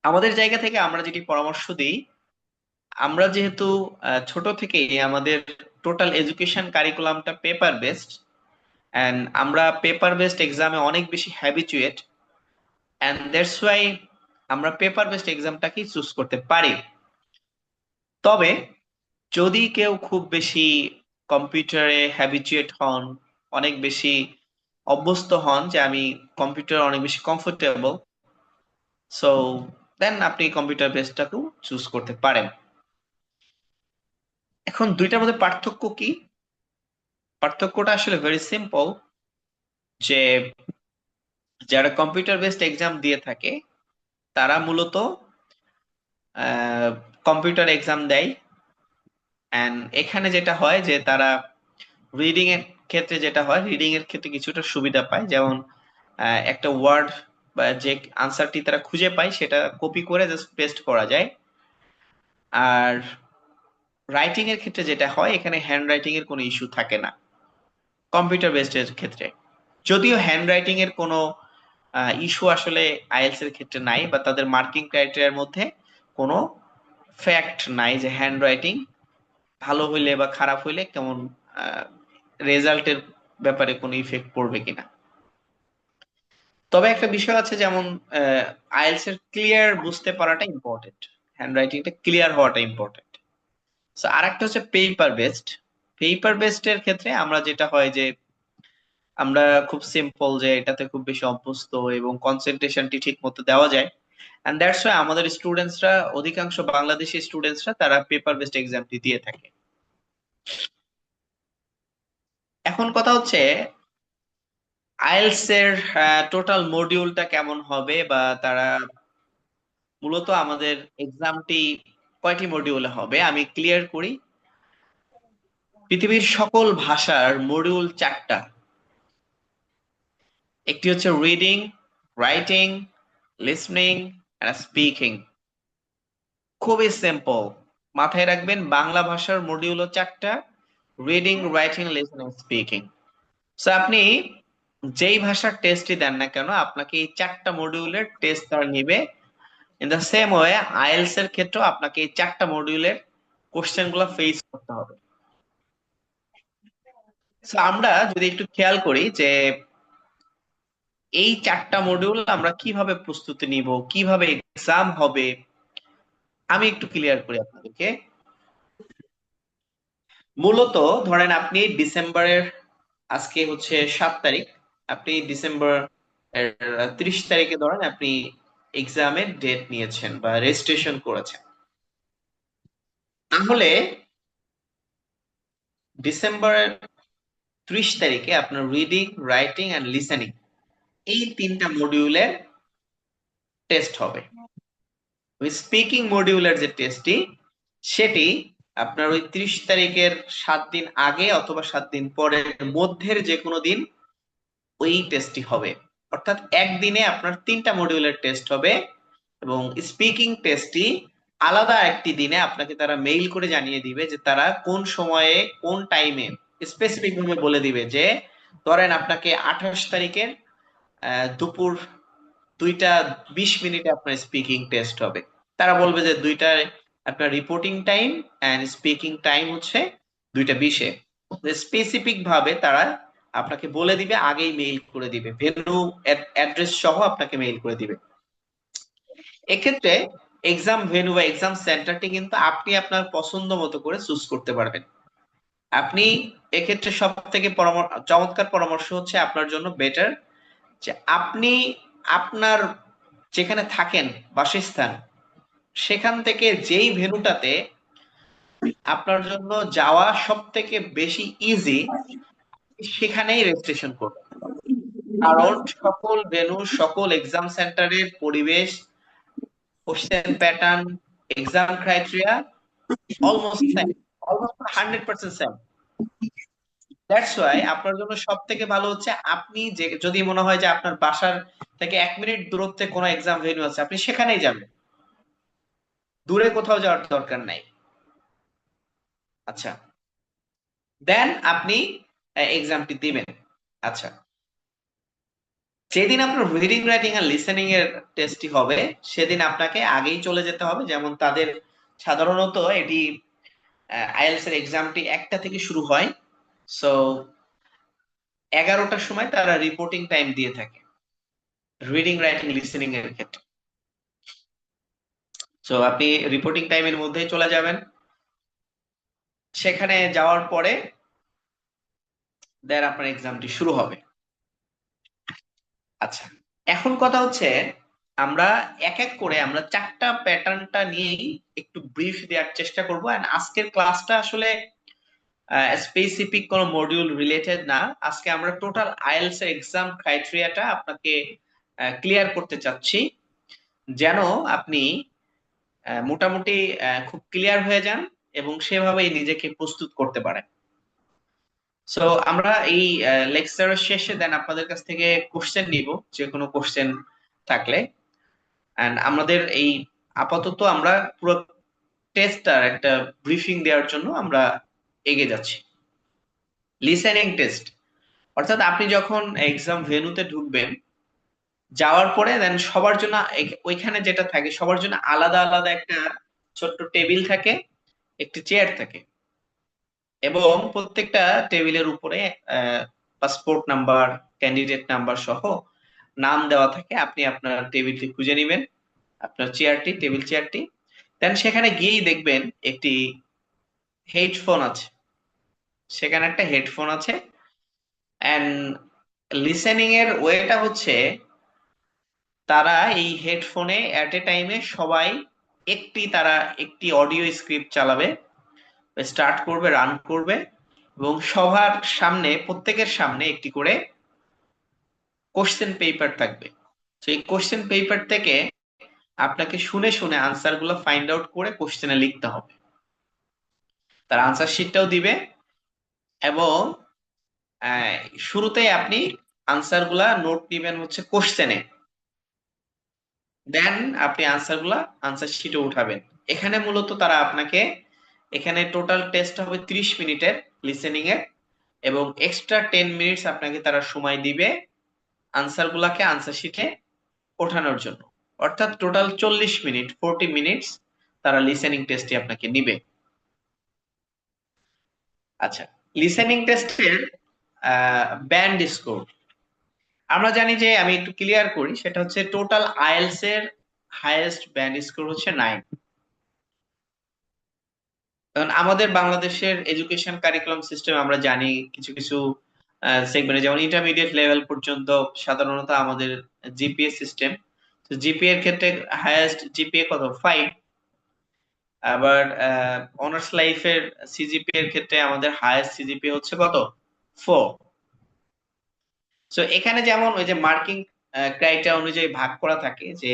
আমাদের জায়গা থেকে আমরা যেটি পরামর্শ দিই, আমরা যেহেতু ছোট থেকেই আমাদের টোটাল এডুকেশন কারিকুলামটা পেপার বেসড, এন্ড আমরা পেপার বেসড এক্সামে অনেক বেশি হ্যাবিচুয়েট, এন্ড দ্যাটস ওয়াই আমরা পেপার বেসড এক্সামটাকেই চুজ করতে পারি। তবে যদি কেউ খুব বেশি কম্পিউটারে হ্যাবিচুয়েট হন, অনেক বেশি অভ্যস্ত হন যে আমি কম্পিউটার অনেক বেশি কমফোর্টেবল, সো দেন আপনি কম্পিউটার বেসটাকেও চুজ করতে পারেন। এখন দুইটার মধ্যে পার্থক্য কি? পার্থক্যটা আসলে ভেরি সিম্পল, যে যারা কম্পিউটার বেসড এক্সাম দিয়ে থাকে তারা মূলত কম্পিউটার এক্সাম দেয়, এন্ড এখানে যেটা হয় যে তারা রিডিং এর ক্ষেত্রে যেটা হয়, রিডিং এর ক্ষেত্রে কিছুটা সুবিধা পায়, যেমন একটা ওয়ার্ড বা যে আনসারটি তারা খুঁজে পায় সেটা কপি করে জাস্ট পেস্ট করা যায়। আর রাইটিং এর ক্ষেত্রে যেটা হয়, এখানে হ্যান্ড রাইটিং এর কোনো ইস্যু থাকে না কম্পিউটার বেসড এর ক্ষেত্রে। যদিও হ্যান্ড রাইটিং এর কোনো ইস্যু আসলে আইএলটিএস এর ক্ষেত্রে নাই, বা তাদের মার্কিং ক্রাইটেরিয়ার মধ্যে কোনো ফ্যাক্ট নাই যে হ্যান্ড রাইটিং ভালো হইলে বা খারাপ হইলে কেমন রেজাল্টের ব্যাপারে কোনো ইফেক্ট পড়বে কিনা। তবে একটা বিষয় আছে, যেমন আইএলটিএস এর ক্লিয়ার বুঝতে পারাটা ইম্পর্টেন্ট, হ্যান্ড রাইটিংটা ক্লিয়ার হওয়াটা ইম্পর্টেন্ট। সো আরেকটা হচ্ছে পেপার বেসড। পেপার বেসড এর ক্ষেত্রে আমরা যেটা হয় যে আমরা খুব সিম্পল যে এটাতে খুব বেশি অভ্যস্ত এবং কনসেন্ট্রেশনটি ঠিক মতো দেওয়া যায়, এন্ড দ্যাটস ওয়াই আমাদের স্টুডেন্টসরা, অধিকাংশ বাংলাদেশি স্টুডেন্টসরা তারা পেপার বেসড এক্সামটি দিয়ে থাকে। এখন কথা হচ্ছে আইএলটিএস এর টোটাল মডিউলটা কেমন হবে, বা তারা মূলত আমাদের এক্সামটি কয়টি মডিউলে হবে আমি ক্লিয়ার করি। পৃথিবীর সকল ভাষার মডিউল 4টা। একটি হচ্ছে reading, writing, listening and speaking. খুবই সিম্পল, মাথায় রাখবেন বাংলা ভাষার মডিউল 4টা, reading, writing, listening, speaking. So আপনি যেই ভাষার টেস্টই দেন না কেন আপনাকে এই 4টা মডিউলের টেস্ট তারা নিবে। In the same way IELTS এর ক্ষেত্রেও আপনাকে এই 4টা মডিউলের কোশ্চেন গুলো ফেস করতে হবে। সো আমরা যদি একটু খেয়াল করি যে এই 4টা মডিউল আমরা কিভাবে প্রস্তুতি নিব, কিভাবে এক্সাম হবে, আমি একটু ক্লিয়ার করি আপনাদেরকে। মূলত ধরেন আপনি ডিসেম্বরের, আজকে হচ্ছে 7 তারিখ, আপনি ডিসেম্বর 30 তারিখে ধরেন আপনি এক্সামের ডেট নিয়েছেন বা রেজিস্ট্রেশন করেছেন। তাহলে ডিসেম্বরের 30 তারিখে আপনার রিডিং, রাইটিং এন্ড লিসেনিং এই 3টা মডিউলের টেস্ট হবে। ওই স্পিকিং মডিউলের যে টেস্টটি সেটি আপনার ওই 30 তারিখের 7 দিন আগে অথবা 7 দিন পরের মধ্যের যে কোনো দিন ওই টেস্টটি হবে। অর্থাৎ একদিনে আপনার 3টা মডিউলের টেস্ট হবে এবং স্পিকিং টেস্টটি আলাদা একটি দিনে আপনাকে তারা মেইল করে জানিয়ে দিবে যে তারা কোন সময়ে কোন টাইমে স্পেসিফিক ভাবে বলে দিবে যে ধরেন আপনাকে 28 তারিখের দুপুর 2:20 আপনার স্পিকিং টেস্ট হবে। তারা বলবে যে 2টায় আপনার reporting time and speaking time হচ্ছে 2:20। স্পেসিফিক ভাবে তারা আপনাকে বলে দিবে, আগেই মেইল করে দিবে, ভেন্যু অ্যাড্রেস সহ আপনাকে মেইল করে দিবে। এক্ষেত্রে এক্সাম ভেন্যু বা এক্সাম সেন্টারটি কিন্তু আপনি আপনার পছন্দ মতো করে চুজ করতে পারবেন। আপনি এক্ষেত্রে সব থেকে চমৎকার পরামর্শ হচ্ছে আপনার জন্য বেটার যে আপনি আপনার যেখানে থাকেন বাসস্থান সেখান থেকে যেই ভেন্যুটাতে আপনার জন্য যাওয়া সব থেকে বেশি ইজি সেখানেই রেজিস্ট্রেশন করবেন। কারণ সকল ভেন্যু, সকল এক্সাম সেন্টারের পরিবেশ, question pattern, exam criteria almost same, almost 100% same. That's why আপনার জন্য সব থেকে ভালো হচ্ছে আপনি যে যদি মনে হয় যে আপনার বাসার থেকে 1 মিনিট দূরত্বে কোনো এক্সাম ভেন্যু আছে আপনি সেখানেই যাবেন, দূরে কোথাও যাওয়ার দরকার নাই। আচ্ছা, দেন আপনি এক্সামটি দিবেন। আচ্ছা, যেদিন আপনার রিডিং, রাইটিং আর লিসেনিং এর টেস্টটি হবে সেদিন আপনাকে আগেই চলে যেতে হবে। যেমন তাদের সাধারণত এটি আইএলটিএস এর এক্সামটি 1টা থেকে শুরু হয়। সো 11টার সময় তারা রিপোর্টিং টাইম দিয়ে থাকে রিডিং, রাইটিং, লিসেনিং এর ক্ষেত্রে। সো আপনি রিপোর্টিং টাইমের মধ্যেই চলে যাবেন। সেখানে যাওয়ার পরে দেন আপনার এক্সামটি শুরু হবে। আচ্ছা, এখন কথা হচ্ছে আমরা এক এক করে আমরা 4টা প্যাটার্নটা নিয়েই একটু ব্রিফ দেওয়ার চেষ্টা করব। এন্ড আজকের ক্লাসটা আসলে স্পেসিফিক কোন মডিউল রিলেটেড না। আজকে আমরা টোটাল আইএলটিএস এর এক্সাম ক্রাইটেরিয়াটা আপনাকে ক্লিয়ার করতে চাচ্ছি যেন আপনি মোটামুটি খুব ক্লিয়ার হয়ে যান এবং সেভাবেই নিজেকে প্রস্তুত করতে পারেন। সো আমরা এই লেকচারের শেষে দেন আপনাদের কাছ থেকে কোশ্চেন নিব, যে কোনো কোশ্চেন থাকলে। এন্ড আমাদের এই আপাতত আমরা পুরো টেস্টটার একটা ব্রিফিং দেওয়ার জন্য আমরা এগিয়ে যাচ্ছি। লিসেনিং টেস্ট, অর্থাৎ আপনি যখন এক্সাম ভেন্যুতে ঢুকবেন, যাওয়ার পরে দেন সবার জন্য ওইখানে যেটা থাকে সবার জন্য আলাদা আলাদা একটা ছোট্ট টেবিল থাকে, একটি চেয়ার থাকে এবং প্রত্যেকটা টেবিলের উপরে পাসপোর্ট নাম্বার, ক্যান্ডিডেট নাম্বার সহ নাম দেওয়া থাকে। আপনি আপনার টেবিলটি খুঁজে নেবেন, আপনার চেয়ারটি, টেবিল চেয়ারটি। দেন সেখানে গিয়েই দেখবেন একটি হেডফোন আছে, সেখানে একটা হেডফোন আছে। এন্ড লিসেনিং এর ওয়েটা হচ্ছে তারা এই হেডফোনে এট এ টাইমে সবাই তারা একটি অডিও স্ক্রিপ্ট চালাবে, স্টার্ট করবে, রান করবে এবং সবার সামনে, প্রত্যেকের সামনে একটি করে কোশ্চেন পেপার থাকবে। সেই কোশ্চেন পেপার থেকে আপনাকে শুনে শুনে আনসার গুলো ফাইন্ড আউট করে কোশ্চেনে লিখতে হবে। তার আনসার শিটটাও দিবে, এবং শুরুতেই আপনি আনসার গুলা নোট নিবেন হচ্ছে কোশ্চেনে, দেন আপনি আনসার গুলা আনসার শিটে উঠাবেন। এখানে মূলত তারা আপনাকে, এখানে টোটাল টেস্ট হবে 30 মিনিটের লিসেনিং এর, এবং এক্সট্রা 10 মিনিটস আপনাকে তারা সময় দিবে আনসার গুলাকে আনসার শিটে ওঠানোর জন্য। অর্থাৎ টোটাল 40 মিনিট, 40 মিনিটস তারা লিসেনিং টেস্টে আপনাকে নিবে। আচ্ছা, লিসেনিং টেস্টের ব্যান্ড স্কোর আমরা জানি যে, আমি একটু ক্লিয়ার করি, সেটা হচ্ছে টোটাল আইএলটিএস এর হাইয়েস্ট ব্যান্ড স্কোর হচ্ছে 9। কারণ আমাদের বাংলাদেশের এডুকেশন কারিকুলাম সিস্টেম আমরা জানি কিছু কিছু সেগমেন্টে, যেমন ইন্টারমিডিয়েট লেভেল পর্যন্ত সাধারণত আমাদের জিপিএ সিস্টেম। তো জিপিএ এর ক্ষেত্রে হাইয়েস্ট জিপিএ কত? 5। আবার অনার্স লাইফের সিজিপিএ এর ক্ষেত্রে আমাদের হাইয়েস্ট সিজিপিএ হচ্ছে কত? 4। সো এখানে যেমন ওই যে মার্কিং ক্রাইটেরিয়া অনুযায়ী ভাগ করা থাকে, যে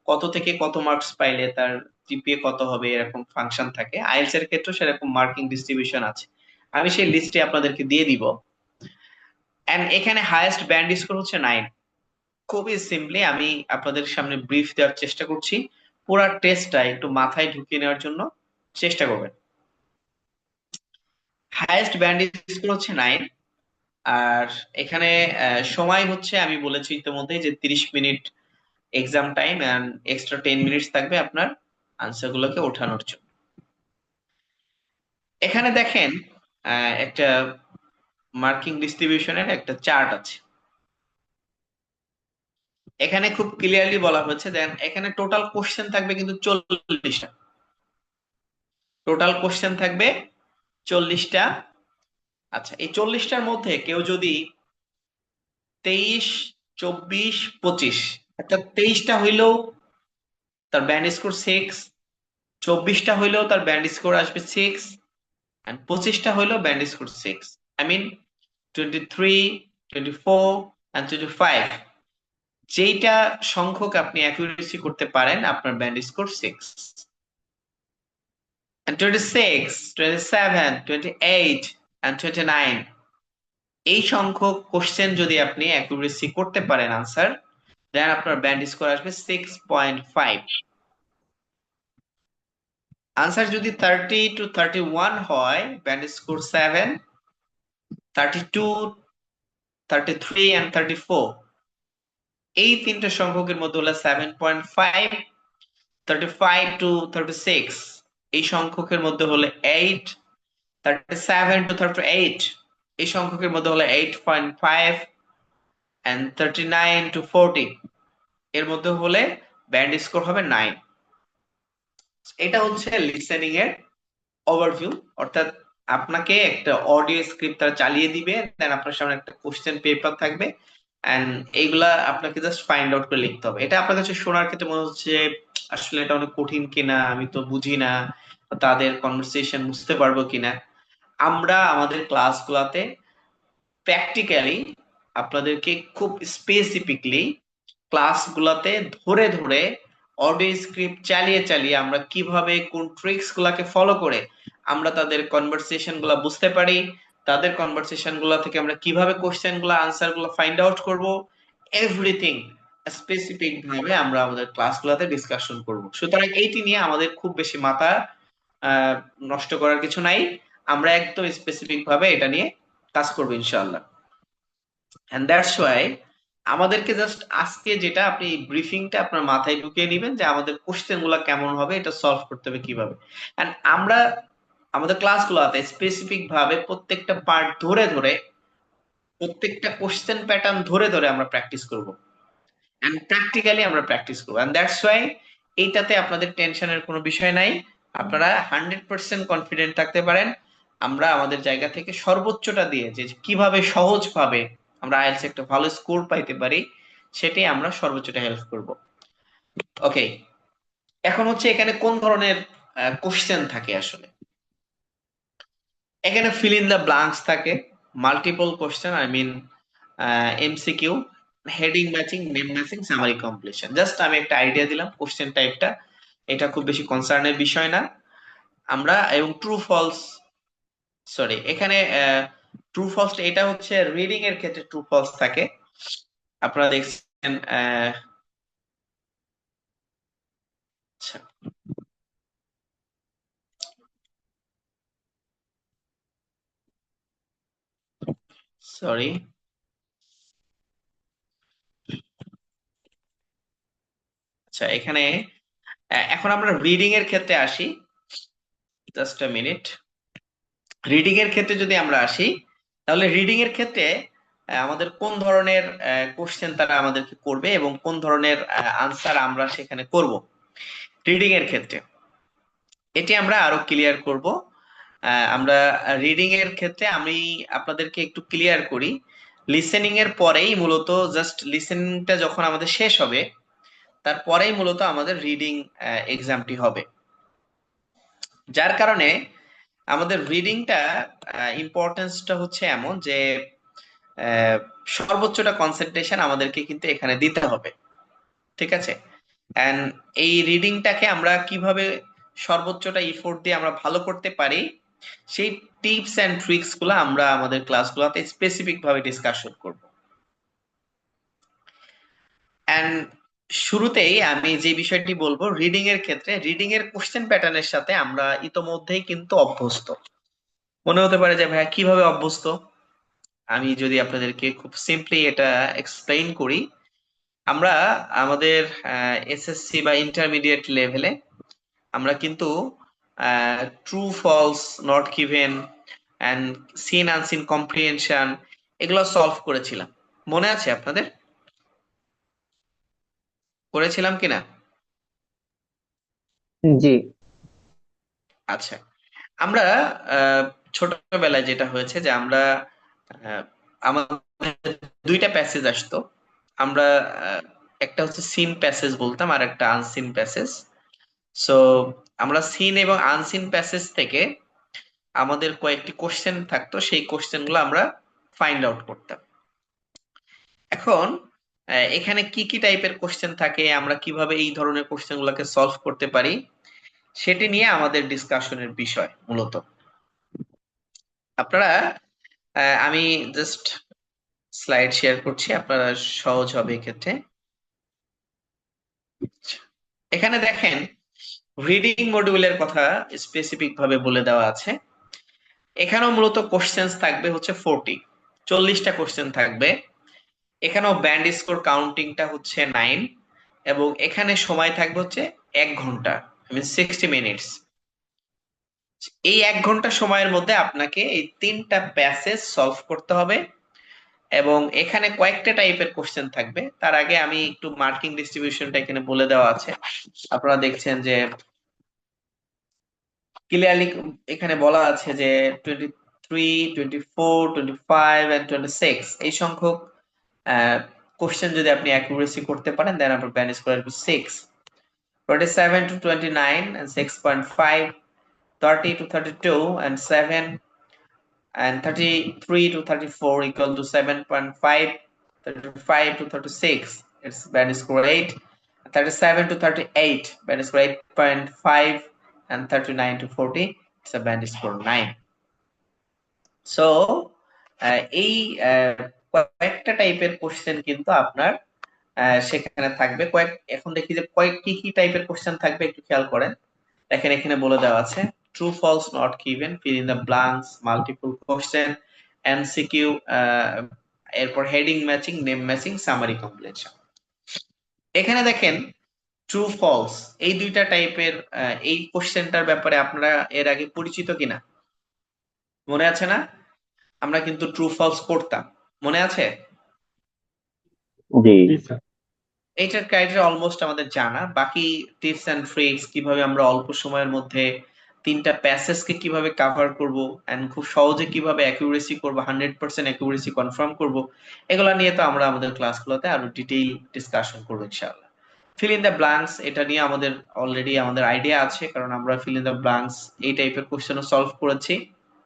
কত থেকে কত মার্কস পাইলে তার জিপিএ কত হবে, এরকম ফাংশন থাকে। আইএলটিএস এর ক্ষেত্রে সেরকম মার্কিং ডিস্ট্রিবিউশন আছে, আমি সেই লিস্টে আপনাদেরকে দিয়ে দিব। এন্ড এখানে হাইয়েস্ট ব্যান্ড স্কোর হচ্ছে 9। খুবই সিম্পলি আমি আপনাদের সামনে ব্রিফ দেওয়ার চেষ্টা করছি, পুরো টেস্টটা একটু মাথায় ঢুকিয়ে নেওয়ার জন্য চেষ্টা করবেন। হাইয়েস্ট ব্যান্ড স্কোর হচ্ছে 9। আর এখানে সময় হচ্ছে, আমি বলেছি ইতিমধ্যে যে 30 minute exam time, and extra 10 minutes থাকবে আপনার আনসার গুলোকে ওঠানোর জন্য। এখানে দেখেন একটা মার্কিং ডিস্ট্রিবিউশনের একটা চার্ট আছে। এখানে খুব ক্লিয়ারলি বলা হয়েছে, দেন এখানে টোটাল কোশ্চেন থাকবে কিন্তু 40টা। টোটাল কোশ্চেন থাকবে 40টা। আচ্ছা, এই 40টার মধ্যে কেউ যদি 23, 24, 25, অর্থাৎ 23টা হইলেও তার ব্যান্ড স্কোর 6, 24টা হইলেও তার ব্যান্ড স্কোর আসবে 6, এন্ড 25টা হইলেও band score 6। I mean 23, 24 and 25, যেইটা সংখ্যক আপনি অ্যাকুরেসি করতে পারেন, আপনার ব্যান্ড স্কোর 6। and 26, 27, 28 and 29, এই সংখ্যক কোশ্চেন যদি আপনি অ্যাকুরেসি করতে পারেন আনসার, দেন আপনার ব্যান্ড স্কোর আসবে 6.5। আনসার যদি 30 to 31 হয়, ব্যান্ড স্কোর 7, 32, 33 and 34, এই তিনটা সংখ্যকের মধ্যে হলো 7.5, 35 to 36 এই সংখ্যকের মধ্যে হলো 8, 37 to 38 এই সংখ্যকের মধ্যে হলো 8.5, and 39 to 40 এর মধ্যে হলে ব্যান্ড স্কোর হবে 9। এটা হচ্ছে লিসেনিং এর ওভারভিউ। অর্থাৎ আপনাকে একটা অডিও স্ক্রিপ্ট তারা চালিয়ে দিবে, দেন আপনার সামনে একটা কোশ্চেন পেপার থাকবে, এন্ড এইগুলা আপনাকে জাস্ট ফাইন্ড আউট করে লিখতে হবে। এটা আপনার কাছে শোনার ক্ষেত্রে মনে হচ্ছে আসলে এটা অনেক কঠিন কিনা, আমি তো বুঝি না, তাদের কনভারসেশন বুঝতে পারবো কিনা। আমরা আমাদের ক্লাসগুলোতে প্র্যাকটিক্যালি আপনাদেরকে খুব স্পেসিফিকলি ক্লাসগুলোতে ধরে ধরে অডিও স্ক্রিপ্ট চালিয়ে চালিয়ে আমরা কিভাবে কোন ট্রিক্স গুলাকে ফলো করে আমরা তাদের কনভারসেশন গুলা বুঝতে পারি, তাদের কনভারসেশন গুলা থেকে আমরা কিভাবে কোশ্চেন গুলা আনসার গুলা ফাইন্ড আউট করব, এভরিথিং স্পেসিফিক ভাবে আমরা আমাদের ক্লাসগুলোতে ডিসকাশন করব। সুতরাং এইটি নিয়ে আমাদের খুব বেশি মাথা নষ্ট করার কিছু নাই, আমরা একদম স্পেসিফিক ভাবে এটা নিয়ে কাজ করবো ইনশাআল্লাহ। এন্ড দ্যাটস ওয়াই আমাদেরকে জাস্ট আজকে যেটা আপনি ব্রিফিংটা আপনার মাথায় ঢুকিয়ে নেবেন যে আমাদের কোশ্চেন গুলা কেমন হবে, এটা সলভ করতে হবে কিভাবে। এন্ড আমরা আমাদের ক্লাসগুলোতে স্পেসিফিক ভাবে প্রত্যেকটা পার্ট ধরে ধরে, প্রত্যেকটা কোশ্চেন প্যাটার্ন ধরে ধরে আমরা প্র্যাকটিস করব, এন্ড প্র্যাকটিক্যালি আমরা প্র্যাকটিস করব। এন্ড দ্যাটস ওয়াই এইটাতে আপনাদের টেনশনের কোনো বিষয় নাই, আপনারা 100% কনফিডেন্ট থাকতে পারেন। আমরা আমাদের জায়গা থেকে সর্বোচ্চটা দিয়ে যে কিভাবে সহজভাবে আমরা আইএলটিএস একটা ভালো স্কোর পাইতে পারি, সেটাই আমরা সর্বোচ্চটা হেল্প করব। ওকে, এখন হচ্ছে এখানে কোন ধরনের কোশ্চেন থাকে আসলে। এখানে ফিল ইন দ্য ব্ল্যাঙ্কস থাকে, multiple question, I mean MCQ, heading matching, name matching, summary completion. Just আমি একটা আইডিয়া দিলাম কোশ্চেন টাইপটা, এটা খুব বেশি কনসার্নের বিষয় না। আমরা এবং ট্রু ফলস, সরি এখানে ট্রু ফলস এটা হচ্ছে রিডিং এর ক্ষেত্রে ট্রু ফলস থাকে। আপনারা দেখছেন আচ্ছা সরি আচ্ছা এখানে এখন আমরা রিডিং এর ক্ষেত্রে আসি। Just a minute. রিডিং এর ক্ষেত্রে যদি আমরা আসি, তাহলে রিডিং এর ক্ষেত্রে আমাদের কোন ধরনের কোশ্চেন তারা আমাদেরকে করবে এবং কোন ধরনের আনসার আমরা সেখানে করব রিডিং এর ক্ষেত্রে, এটি আমরা আরো ক্লিয়ার করব। আমরা রিডিং এর ক্ষেত্রে আমি আপনাদেরকে একটু ক্লিয়ার করি, লিসেনিং এর পরেই মূলত, জাস্ট লিসেনিংটা যখন আমাদের শেষ হবে তারপরেই মূলত আমাদের রিডিং এক্সামটি হবে। যার কারণে আমাদের রিডিংটা ইম্পর্টেন্সটা হচ্ছে এমন যে সর্বোচ্চটা কনসেন্ট্রেশন আমাদেরকে কিন্তু এখানে দিতে হবে, ঠিক আছে? এন্ড এই রিডিংটাকে আমরা কিভাবে সর্বোচ্চটা ইফোর্ট দিয়ে আমরা ভালো করতে পারি, সেই টিপস এন্ড ট্রিক্স গুলো আমরা আমাদের ক্লাসগুলোতে স্পেসিফিক ভাবে ডিসকাশন করব। এন্ড শুরুতেই আমি যে বিষয়টি বলবো, রিডিং এর ক্ষেত্রে রিডিং এর কোশ্চেন প্যাটার্নের সাথে আমরা ইতোমধ্যেই কিন্তু অভ্যস্ত। মনে হতে পারে যে ভাইয়া কিভাবে অভ্যস্ত? আমি যদি আপনাদেরকে খুব সিম্পলি এটা এক্সপ্লেইন করি, আমরা আমাদের এসএসসি বা ইন্টারমিডিয়েট লেভেলে আমরা কিন্তু true false, not given and seen unseen comprehension এগুলো সলভ করেছিলাম। মনে আছে আপনাদের? করেছিলাম কিনা? জি। আচ্ছা, আমরা ছোটবেলায় যেটা হয়েছে যে আমরা আমাদের দুইটা প্যাসেজ আসতো। আমরা একটা হচ্ছে সিন প্যাসেজ বলতাম আর একটা আনসিন প্যাসেজ। সো আমরা সিন এবং আনসিন প্যাসেজ থেকে আমাদের কয়েকটি কোশ্চেন থাকতো, সেই কোশ্চেন গুলো আমরা ফাইন্ড আউট করতাম। এখন এখানে কি কি টাইপের কোশ্চেন থাকে, আমরা কিভাবে এই ধরনের কোশ্চেন গুলোকে সলভ করতে পারি, সেটি নিয়ে আমাদের ডিসকাশনের বিষয় মূলত। আপনারা আমি জাস্ট স্লাইড শেয়ার করছি, আপনারা সহজ হবে এক্ষেত্রে। এখানে দেখেন রিডিং মডিউলের কথা স্পেসিফিক ভাবে বলে দেওয়া আছে। এখানেও মূলত কোশ্চেন থাকবে হচ্ছে 40টা কোশ্চেন থাকবে। এখানেও ব্যান্ড স্কোর কাউন্টিংটা হচ্ছে 9 এবং এখানে সময় থাকবে হচ্ছে 1 ঘন্টা, 60 মিনিটস। এই 1 ঘন্টা সময়ের মধ্যে আপনাকে এই 3টা প্যাসেজ সলভ করতে হবে এবং এখানে কয়েকটা টাইপের কোশ্চেন থাকবে। তার আগে আমি একটু মার্কিং ডিস্ট্রিবিউশনটা এখানে বলে দেওয়া আছে। আপনারা দেখছেন যে ক্লিয়ারলি এখানে বলা আছে যে 23, 24, 25 এন্ড 26 এই সংখ্যক কোশ্চেন যদি আপনি অ্যাকুরেসি করতে পারেন, দেন আপনার ব্যান্ড স্কোর আসবে 6। 27 to 29 and 6.5, 30 to 32 and 7, and 33 to 34 equal to 7.5, 35 to 36 it's band score 8, 37 to 38 band score 8.5, and 39 to 40 it's a band score 9. So এই কয়েকটা টাইপের কোশ্চেন কিন্তু আপনার সেখানে থাকবে। এখন দেখি যে কি কি টাইপের কোশ্চেন থাকবে, একটু খেয়াল করেন। দেখেন এখানে বলে দেওয়া আছে true false not given, fill in the blanks, multiple question, MCQ, এরপর heading matching, name matching, summary completion. এখানে দেখেন ট্রু ফলস এই দুইটা টাইপের এই কোশ্চেনটার ব্যাপারে আপনারা এর আগে পরিচিত কিনা মনে আছে না? আমরা কিন্তু ট্রু ফলস করতাম, মনে আছে? জি। এইটার ক্রাইটেরিয়া অলমোস্ট আমাদের জানা। বাকি টিপস এন্ড ট্রিক্স, কিভাবে আমরা অল্প সময়ের মধ্যে 3টা প্যাসেজকে কিভাবে কভার করব এন্ড খুব সহজে কিভাবে অ্যাকুরেসি করব, 100% অ্যাকুরেসি কনফার্ম করব, এগুলা নিয়ে তো আমরা আমাদের ক্লাসগুলোতে আরো ডিটেইল ডিসকাশন করব ইনশাআল্লাহ। ফিল ইন দ্য ব্ল্যাঙ্কস এটা নিয়ে আমাদের অলরেডি আমাদের আইডিয়া আছে, কারণ আমরা ফিল ইন দ্য ব্ল্যাঙ্কস এই টাইপের কোশ্চেনও সলভ করেছি।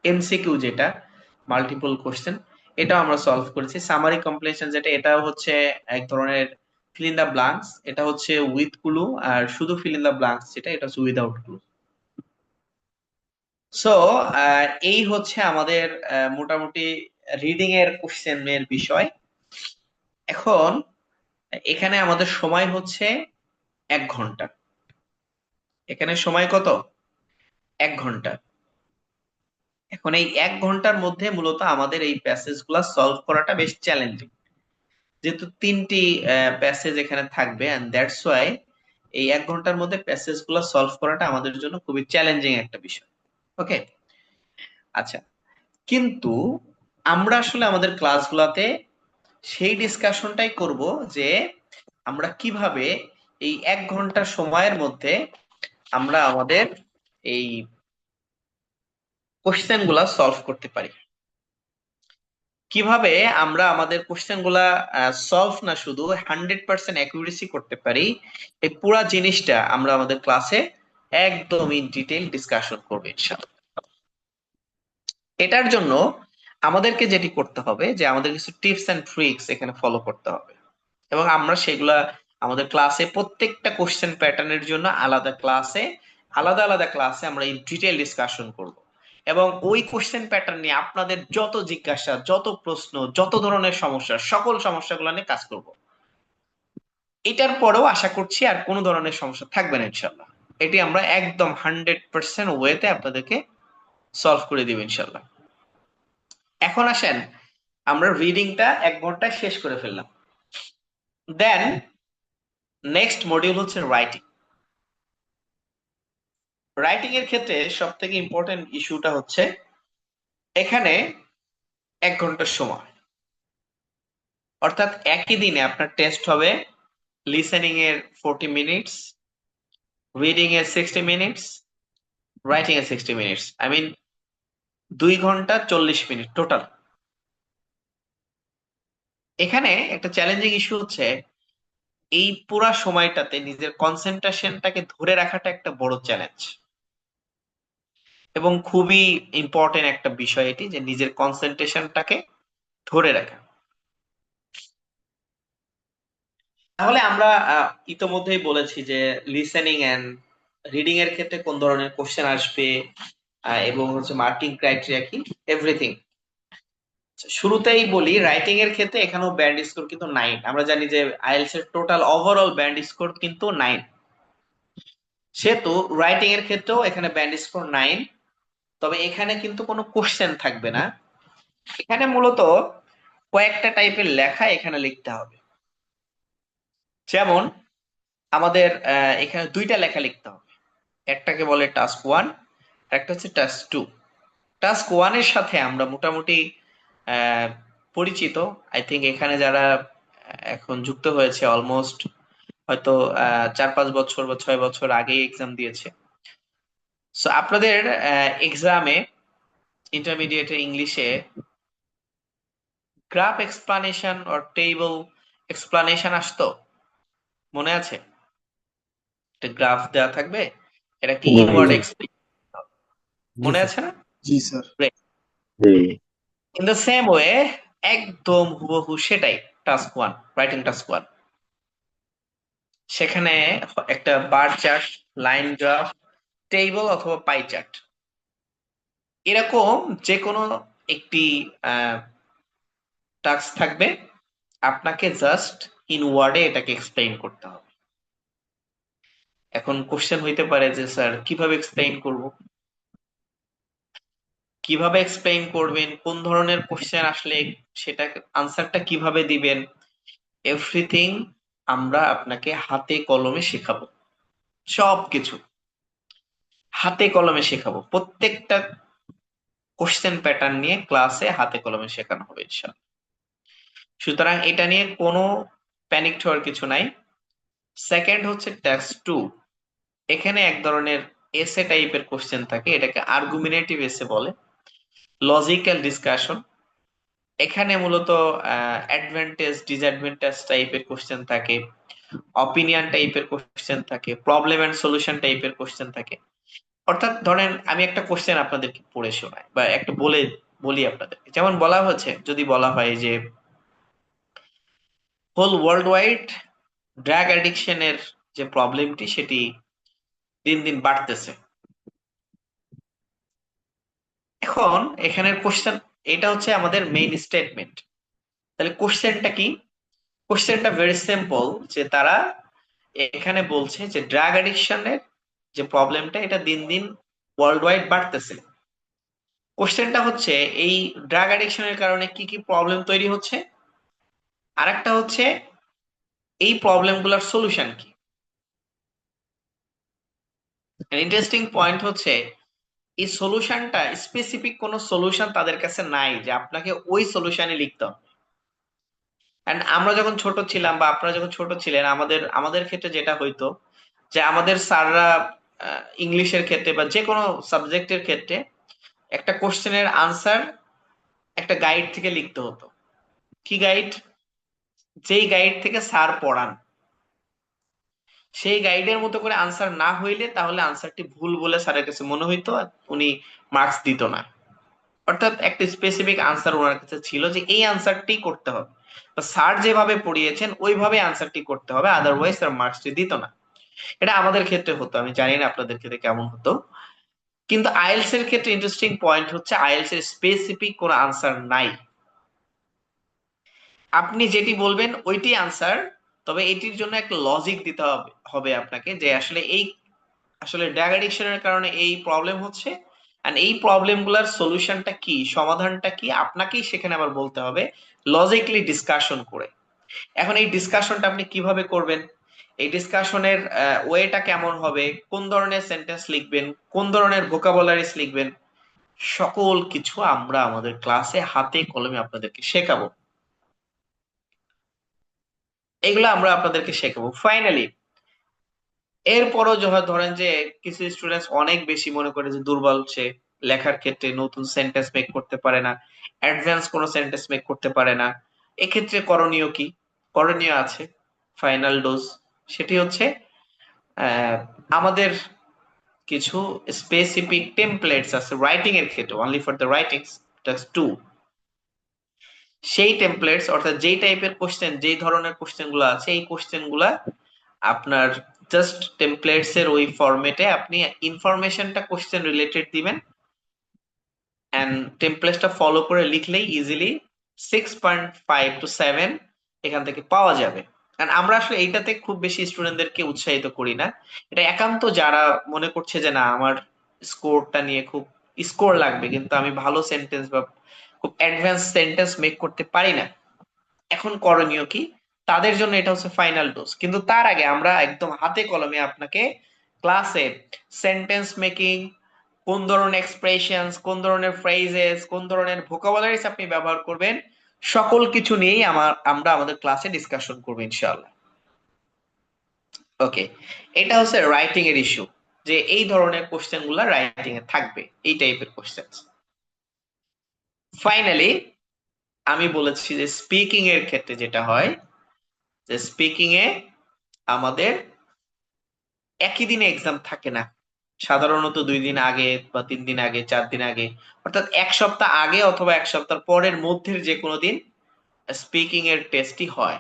এমসিকিউ যেটা মাল্টিপল কোশ্চেন, এটাও আমরা সলভ করেছি। সামারি কম্প্রিহেনশন যেটা, এটা হচ্ছে এক ধরনের ফিল ইন দা ব্ল্যাঙ্কস, এটা হচ্ছে উইথ ক্লু, আর শুধু ফিল ইন দা ব্ল্যাঙ্কস যেটা, এটা হচ্ছে উইদাউট ক্লু। সো এই হচ্ছে আমাদের মোটামুটি রিডিং এর কোশ্চেন এর বিষয়। এখন এখানে আমাদের সময় হচ্ছে 1 ঘন্টা। এখানে সময় কত? 1 ঘন্টা। এখন এই 1 ঘন্টার মধ্যে মূলত আমাদের এই প্যাসেজ গুলা সলভ করাটা বেশ চ্যালেঞ্জিং, যেহেতু 3টি প্যাসেজ এখানে থাকবে, এন্ড দ্যাটস ওয়াই এই 1 ঘন্টার মধ্যে প্যাসেজ গুলা সলভ করাটা আমাদের জন্য খুবই চ্যালেঞ্জিং একটা বিষয়। ওকে, আচ্ছা, কিন্তু আমরা আসলে আমাদের ক্লাসগুলাতে সেই ডিসকাশনটাই করব যে আমরা কিভাবে এই 1 ঘন্টা সময়ের মধ্যে আমরা আমাদের এই কোশ্চেন গুলা সলভ করতে পারি, কিভাবে আমরা আমাদের কোশ্চেন গুলা সলভ না শুধু 100% অ্যাকুরেসি করতে পারি। এই পুরা জিনিসটা আমরা আমাদের ক্লাসে একদম ইন ডিটেইল ডিসকাশন করবো ইনশাআল্লাহ। এটার জন্য আমাদেরকে যেটি করতে হবে যে আমাদের কিছু টিপস এন্ড ট্রিক্স এখানে ফলো করতে হবে, এবং আমরা সেগুলা আমাদের ক্লাসে প্রত্যেকটা কোশ্চেন প্যাটার্নের জন্য আলাদা আলাদা ক্লাসে আমরা এই ডিটেইল ডিসকাশন করব, এবং ওই কোশ্চেন প্যাটার্ন নিয়ে আপনাদের যত জিজ্ঞাসা, যত প্রশ্ন, যত ধরনের সমস্যা, সকল সমস্যাগুলো নিয়ে কাজ করব। এটার পরেও আশা করছি আর কোনো ধরনের সমস্যা থাকবে না ইনশাল্লাহ। এটি আমরা একদম 100% ওয়েতে আপনাদেরকে সলভ করে দিব ইনশাল্লাহ। এখন আসেন, আমরা রিডিংটা 1 ঘন্টায় শেষ করে ফেললাম। দেন নেক্সট মডিউল হচ্ছে রাইটিং। রাইটিং এর ক্ষেত্রে সব থেকে ইম্পর্টেন্ট ইস্যুটা হচ্ছে এখানে 1 ঘন্টার সময়, অর্থাৎ একই দিনে আপনার টেস্ট হবে লিসেনিং এর 40 মিনিটস, রিডিং এর 60 মিনিটস, রাইটিং এর 60 মিনিটস, আই মিন 2 ঘন্টা 40 মিনিট টোটাল। এখানে একটা চ্যালেঞ্জিং ইস্যু হচ্ছে এই পুরা সময়টাতে নিজের কনসেন্ট্রেশনটাকে ধরে রাখাটা একটা বড় চ্যালেঞ্জ, এবং খুবই ইম্পর্টেন্ট একটা বিষয় এটি, যে নিজের কনসেন্ট্রেশনটাকে ধরে রাখা। তাহলে আমরা ইতোমধ্যেই বলেছি যে লিসেনিং এন্ড রিডিং এর ক্ষেত্রে কোন ধরনের কোশ্চেন আসবে, এবং হচ্ছে মার্কিং ক্রাইটেরিয়া কি, এভরিথিং। শুরুতেই বলি, রাইটিং এর ক্ষেত্রে এখানেও ব্যান্ড স্কোর কিন্তু 9। আমরা জানি যে আইএলটিএস এর টোটাল ওভারঅল ব্যান্ড স্কোর কিন্তু 9, সেহেতু রাইটিং এর ক্ষেত্রেও এখানে ব্যান্ড স্কোর 9। তবে এখানে কিন্তু কোনো কোশ্চেন থাকবে না, এখানে মূলত কয়েকটা টাইপের লেখা এখানে লিখতে হবে। যেমন আমাদের এখানে 2টা লেখা লিখতে হবে, একটাকে বলে টাস্ক 1, একটা হচ্ছে টাস্ক 2। টাস্ক 1 এর সাথে আমরা মোটামুটি পরিচিত। আই থিঙ্ক এখানে যারা এখন যুক্ত হয়েছে অলমোস্ট হয়তো 4-5 বছর বা 6 বছর আগে এক্সাম দিয়েছে। সো আপনাদের এক্সামে ইন্টারমিডিয়েট ইংলিশে graph explanation or table explanation আসতো, মনে আছে? একটা গ্রাফ দেওয়া থাকবে, এটা কি ইনওয়ার্ড এক্সপ্লেন, মনে আছে না? জি sir. In the same way, একদম হুবহু সেটাই টাস্ক 1, রাইটিং টাস্ক 1। সেখানে একটা bar chart, line graph, table অথবা পাই চার্ট, এরকম যে কোনো একটি টাস্ক থাকবে, আপনাকে জাস্ট ইন ওয়ার্ডে এটাকে এক্সপ্লেইন করতে হবে। এখন কোশ্চেন হইতে পারে যে স্যার কিভাবে এক্সপ্লেইন করব, কিভাবে এক্সপ্লেইন করবেন, কোন ধরনের কোশ্চেন আসলে সেটা আনসারটা কিভাবে দিবেন, এভরিথিং আমরা আপনাকে হাতে কলমে শেখাবো। সবকিছু হাতে কলমে শেখাবো, প্রত্যেকটা কোশ্চেন প্যাটার্ন নিয়ে ক্লাসে হাতে কলমে শেখানো হবে ইনশাআল্লাহ। সুতরাং এটা নিয়ে কোনো প্যানিক হওয়ার কিছু নাই। সেকেন্ড হচ্ছে টাস্ক 2, এখানে এক ধরনের এসে টাইপের কোশ্চেন থাকে, এটাকে আর্গুমেন্টেটিভ এসে বলে, লজিক্যাল ডিসকাশন। এখানে মূলত অ্যাডভান্টেজ ডিসঅ্যাডভান্টেজ টাইপের কোশ্চেন থাকে, অপিনিয়ন টাইপের কোশ্চেন থাকে, প্রবলেম এন্ড সলিউশন টাইপের কোশ্চেন থাকে। অর্থাৎ ধরেন আমি একটা কোশ্চেন আপনাদেরকে পড়ে শোনাই বা একটা বলে বলি আপনাদেরকে। যেমন বলা হচ্ছে, যদি বলা হয় যে হোল ওয়ার্ল্ড ওয়াইড ড্রাগ অ্যাডিকশনের যে প্রবলেমটি সেটি দিন দিন বাড়তেছে। এখন এখানের কোশ্চেন, এটা হচ্ছে আমাদের মেইন স্টেটমেন্ট। তাহলে কোশ্চেনটা কি? কোশ্চেনটা ভেরি সিম্পল, যে তারা এখানে বলছে যে ড্রাগ অ্যাডিকশনের যে প্রবলেমটা এটা দিন দিন ওয়ার্ল্ড ওয়াইড বাড়তেছে। কোশ্চেনটা হচ্ছে এই ড্রাগ অ্যাডিকশনের কারণে কি কি প্রবলেম তৈরি হচ্ছে, আরেকটা হচ্ছে এই প্রবলেমগুলোর সলিউশন কি। ইন্টারেস্টিং পয়েন্ট হচ্ছে এই সলিউশনটা স্পেসিফিক কোনো সলিউশন তাদের কাছে নাই যে আপনাকে ওই সলিউশনে লিখতে হবে। এন্ড আমরা যখন ছোট ছিলাম বা আপনারা যখন ছোট ছিলেন, আমাদের আমাদের ক্ষেত্রে যেটা হইতো যে আমাদের স্যাররা ইংলিশের ক্ষেত্রে বা যে কোনো সাবজেক্টের ক্ষেত্রে একটা কোশ্চেনের আনসার একটা গাইড থেকে লিখতে হতো। কি গাইড? যেই গাইড থেকে স্যার পড়ান, সেই গাইডের মতো করে আনসার না হইলে তাহলে আনসারটি ভুল বলে স্যারের কাছে মনে হইতো, আর উনি মার্কস দিত না। অর্থাৎ একটা স্পেসিফিক আনসার ওনার কাছে ছিল যে এই আনসারটি করতে হবে, তো স্যার যেভাবে পড়িয়েছেন ওইভাবে আনসারটি করতে হবে, আদারওয়াইজ স্যার মার্কসটি দিত না। এটা আমাদের ক্ষেত্রে হতো, আমি জানি না আপনাদের ক্ষেত্রে কেমন হতো। কিন্তু আইএলটিএস এর ক্ষেত্রে ইন্টারেস্টিং পয়েন্ট হচ্ছে আইএলটিএস এর স্পেসিফিক কোনো আনসার নাই। আপনি যেটি বলবেন ওইটি আনসার, তবে এটির জন্য একটা লজিক দিতে হবে আপনাকে, যে আসলে এই আসলে ড্রাগ অ্যাডিকশনের কারণে এই প্রবলেম হচ্ছে, এন্ড এই প্রবলেম গুলার সলিউশনটা কি, সমাধানটা কি, আপনাকেই সেখানে আবার বলতে হবে লজিক্যালি ডিসকাশন করে। এখন এই ডিসকাশনটা আপনি কিভাবে করবেন, এই ডিসকাশনের ওয়েটা কেমন হবে, কোন ধরনের সেন্টেন্স লিখবেন, কোন ধরনের ভোকাবুলারিজ লিখবেন, সকল কিছু আমরা আমাদের ক্লাসে হাতে কলমে আপনাদেরকে শেখাবো। এগুলো আমরা আপনাদেরকে শেখাবো। ফাইনালি এরপরও ধরেন যে কিছু স্টুডেন্টস অনেক বেশি মনে করে যে দুর্বল, সে লেখার ক্ষেত্রে নতুন সেন্টেন্স মেক করতে পারে না, অ্যাডভান্স কোনো সেন্টেন্স মেক করতে পারে না, এক্ষেত্রে করণীয় কি? করণীয় আছে, ফাইনাল ডোজ। সেটি হচ্ছে আমাদের কিছু স্পেসিফিক টেমপ্লেটস আছে রাইটিং এর ক্ষেত্রে, only for the writings, just two. সেই টেমপ্লেটস অর্থাৎ যেই টাইপের কোশ্চেন, যেই ধরনের কোশ্চেন গুলো আছে, এই কোশ্চেন গুলা আপনার জাস্ট টেমপ্লেটস এর ওই ফরম্যাটে আপনি ইনফরমেশনটা কোশ্চেন রিলেটেড দিবেন, এন্ড টেমপ্লেটসটা ফলো করে লিখলেই ইজিলি 6.5 to 7 এখান থেকে পাওয়া যাবে। কারণ আমরা আসলে এইটাতে খুব বেশি স্টুডেন্টদেরকে উৎসাহিত করি না। এটা একান্ত যারা মনে করছে যে না আমার স্কোরটা নিয়ে খুব স্কোর লাগবে কিন্তু আমি ভালো সেন্টেন্স বা খুব অ্যাডভান্স সেন্টেন্স মেক করতে পারি না, এখন করণীয় কি, তাদের জন্য এটা হচ্ছে ফাইনাল ডোজ। কিন্তু তার আগে আমরা একদম হাতে কলমে আপনাকে ক্লাসে সেন্টেন্স মেকিং, কোন ধরনের এক্সপ্রেশনস, কোন ধরনের ফ্রেজেস, কোন ধরনের ভোকাবুলারিজ আপনি ব্যবহার করবেন, সকল কিছু নিয়েই আমরা আমাদের ক্লাসে ডিসকাশন করব ইনশাআল্লাহ। ওকে, এটা হচ্ছে রাইটিং এর ইস্যু, যে এই ধরনের কোশ্চেন গুলা রাইটিং এ থাকবে, এই টাইপের কোশ্চেন। ফাইনালি আমি বলেছি যে স্পিকিং এর ক্ষেত্রে যেটা হয়, যে স্পিকিং এ আমাদের একই দিনে এক্সাম থাকে না, সাধারণত 2 দিন আগে বা 3 দিন আগে, 4 দিন আগে, অর্থাৎ এক সপ্তাহ আগে অথবা এক সপ্তাহ পরের মধ্যের যে কোনো দিন স্পিকিং এর টেস্টই হয়।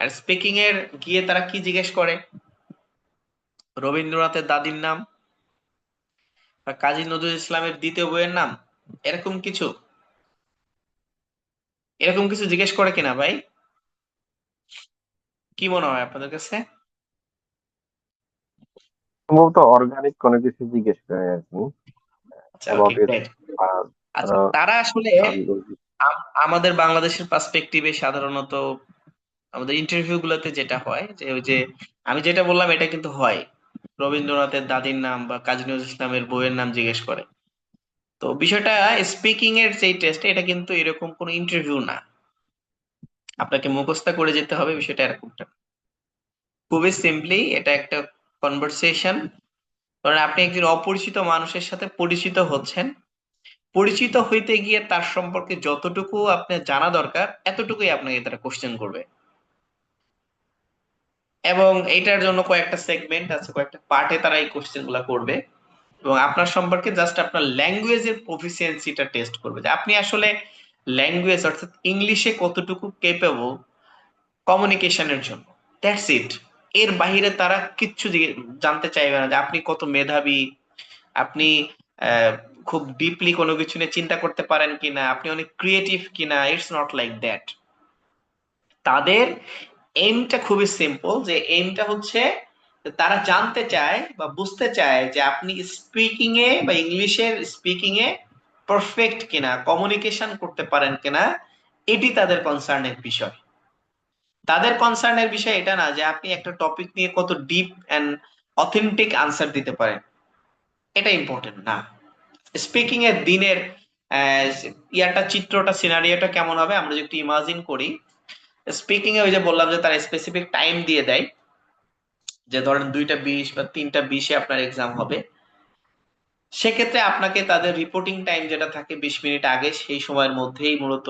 আর স্পিকিং এর গিয়ে তারা কি জিজ্ঞেস করে, রবীন্দ্রনাথের দাদির নাম বা কাজী নজরুল ইসলামের দ্বিতীয় বইয়ের নাম, এরকম কিছু, এরকম কিছু জিজ্ঞেস করে কিনা ভাই? কি মনে হয় আপনাদের কাছে? সম্ভবত অর্গানিক কোনো কিছু জিজ্ঞেস করে আর কি, আচ্ছা, ওকে, about it, গ্রেট। আর আচ্ছা, তারা আসলে আমাদের বাংলাদেশের পার্সপেক্টিভে সাধারণত আমাদের ইন্টারভিউ গুলোতে যেটা হয় যে ওই যে আমি যেটা বললাম এটা কিন্তু হয়, রবীন্দ্রনাথের দাদির নাম বা কাজী নজরুল ইসলামের বইয়ের নাম জিজ্ঞেস করে। তো বিষয়টা স্পিকিং এর যে টেস্ট, এটা কিন্তু এরকম কোনো ইন্টারভিউ না, আপনাকে মুখস্থ করে যেতে হবে, বিষয়টা এরকমটা না। খুবই সিম্পলি এটা একটা কনভারসেশন। কারণ আপনি একজন অপরিচিত মানুষের সাথে পরিচিত হচ্ছেন, পরিচিত হইতে গিয়ে তার সম্পর্কে যতটুকু আপনার জানা দরকার এতটুকুই আপনাকে তারা কোশ্চেন করবে। এবং এইটার জন্য কয়েকটা সেগমেন্ট আছে, কয়েকটা পার্টে তারা এই কোশ্চেন গুলা করবে। এবং আপনার সম্পর্কে জাস্ট আপনার ল্যাঙ্গুয়েজের প্রফিসিয়েন্সিটা টেস্ট করবে, যে আপনি আসলে ল্যাঙ্গুয়েজ অর্থাৎ ইংলিশে কতটুকু কেপেবল কমিউনিকেশনের জন্য। That's it. এর বাইরে তারা কিচ্ছু জানতে চাইবে না যে আপনি কত মেধাবী, আপনি খুব ডিপলি কোনো কিছু নিয়ে চিন্তা করতে পারেন কিনা, আপনি অনেক ক্রিয়েটিভ কিনা। It's not like that. তাদের এইমটা খুবই সিম্পল, যে এইমটা হচ্ছে তারা জানতে চায় বা বুঝতে চায় যে আপনি স্পিকিং এ বা ইংলিশের স্পিকিং এ পারফেক্ট কিনা, কমিউনিকেশন করতে পারেন কিনা। এটি তাদের কনসার্নের বিষয়। তাদের কনসার্নের বিষয় এটা না যে আপনি একটা টপিক নিয়ে কত ডিপ এন্ড অথেন্টিক আনসার দিতে পারেন, এটা ইম্পর্টেন্ট না। স্পিকিং এর দিনের চিত্রটা, সিনারিওটা কেমন হবে আমরা যদি একটু ইমাজিন করি। স্পিকিং এ ওই যে বললাম যে তারা স্পেসিফিক টাইম দিয়ে দেয়, যে ধরেন 2:20 বা 3:20 আপনার এক্সাম হবে। সেক্ষেত্রে আপনাকে তাদের রিপোর্টিং টাইম যেটা থাকে 20 মিনিট আগে, সেই সময়ের মধ্যেই মূলত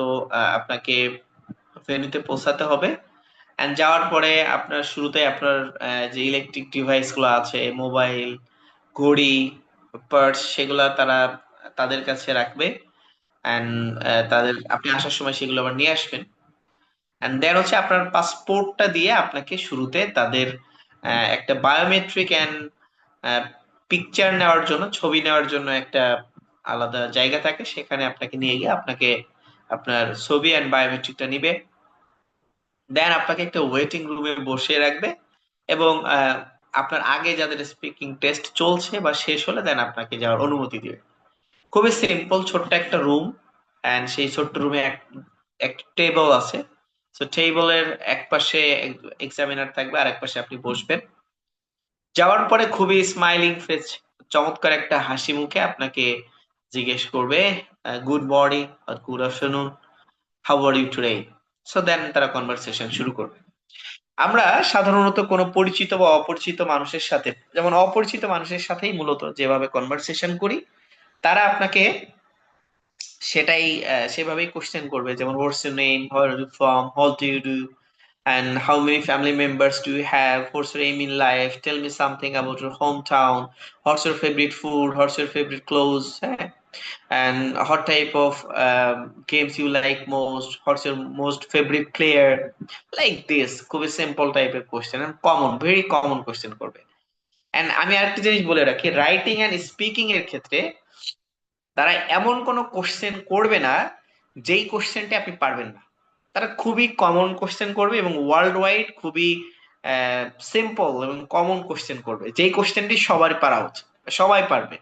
আপনাকে ভেন্যুতে পৌঁছাতে হবে। এন্ড যাওয়ার পরে আপনার শুরুতে আপনার যে ইলেকট্রিক ডিভাইস গুলো আছে, মোবাইল, ঘড়ি, পার্স, সেগুলা তারা তাদের কাছে রাখবে। এন্ড তাদের আপনি আসার সময় সেগুলো আবার নিয়ে আসবেন। এন্ড দেন হচ্ছে আপনার পাসপোর্টটা দিয়ে আপনাকে শুরুতে তাদের একটা বায়োমেট্রিক এন্ড পিকচার নেওয়ার জন্য, ছবি নেওয়ার জন্য একটা আলাদা জায়গা থাকে, সেখানে আপনাকে নিয়ে গিয়ে আপনাকে আপনার ছবি এন্ড বায়োমেট্রিকটা নিবে। দেন আপনাকে একটা ওয়েটিং রুমে বসিয়ে রাখবে, এবং আপনার আগে যাদের স্পিকিং টেস্ট চলছে বা শেষ হলে দেন আপনাকে যাওয়ার অনুমতি দিবে। খুবই সিম্পল, ছোট্ট একটা রুম। এন্ড সেই ছোট্ট রুমে একটা টেবল আছে। তো টেবলের এক পাশে এক্সামিনার থাকবে, আর এক পাশে আপনি বসবেন। যাওয়ার পরে খুবই স্মাইলিং ফেস, চমৎকার একটা হাসি মুখে আপনাকে জিজ্ঞেস করবে গুড মর্নিং আর good afternoon, how are you today. So then তারা কনভারসেশন শুরু করবে। আমরা সাধারণত কোনো পরিচিত বা অপরিচিত মানুষের সাথে, যেমন অপরিচিত মানুষের সাথেই মূলত যেভাবে কনভারসেশন করি, তারা আপনাকে সেটাই সেভাবেই কোশ্চেন করবে। যেমন what's your name, where are you from, what do you do, and how many family members do you have, what's your aim in life, tell me something about your hometown, what's your favorite food, what's your favorite clothes, and what type of games you like most, what's your most favorite player, like this. খুবই simple টাইপের question, common, very common question করবে। And আমি আরেকটা জিনিস বলে রাখি, writing and speaking এর ক্ষেত্রে তারা এমন কোনো কোশ্চেন করবে না যেই কোশ্চেনটা আপনি পারবেন না। তারা খুবই কমন কোশ্চেন করবে এবং ওয়ার্ল্ড ওয়াইড খুবই সিম্পল এবং কমন কোশ্চেন করবে, যেই কোশ্চেনটি সবার পারা উচিত, সবাই পারবে।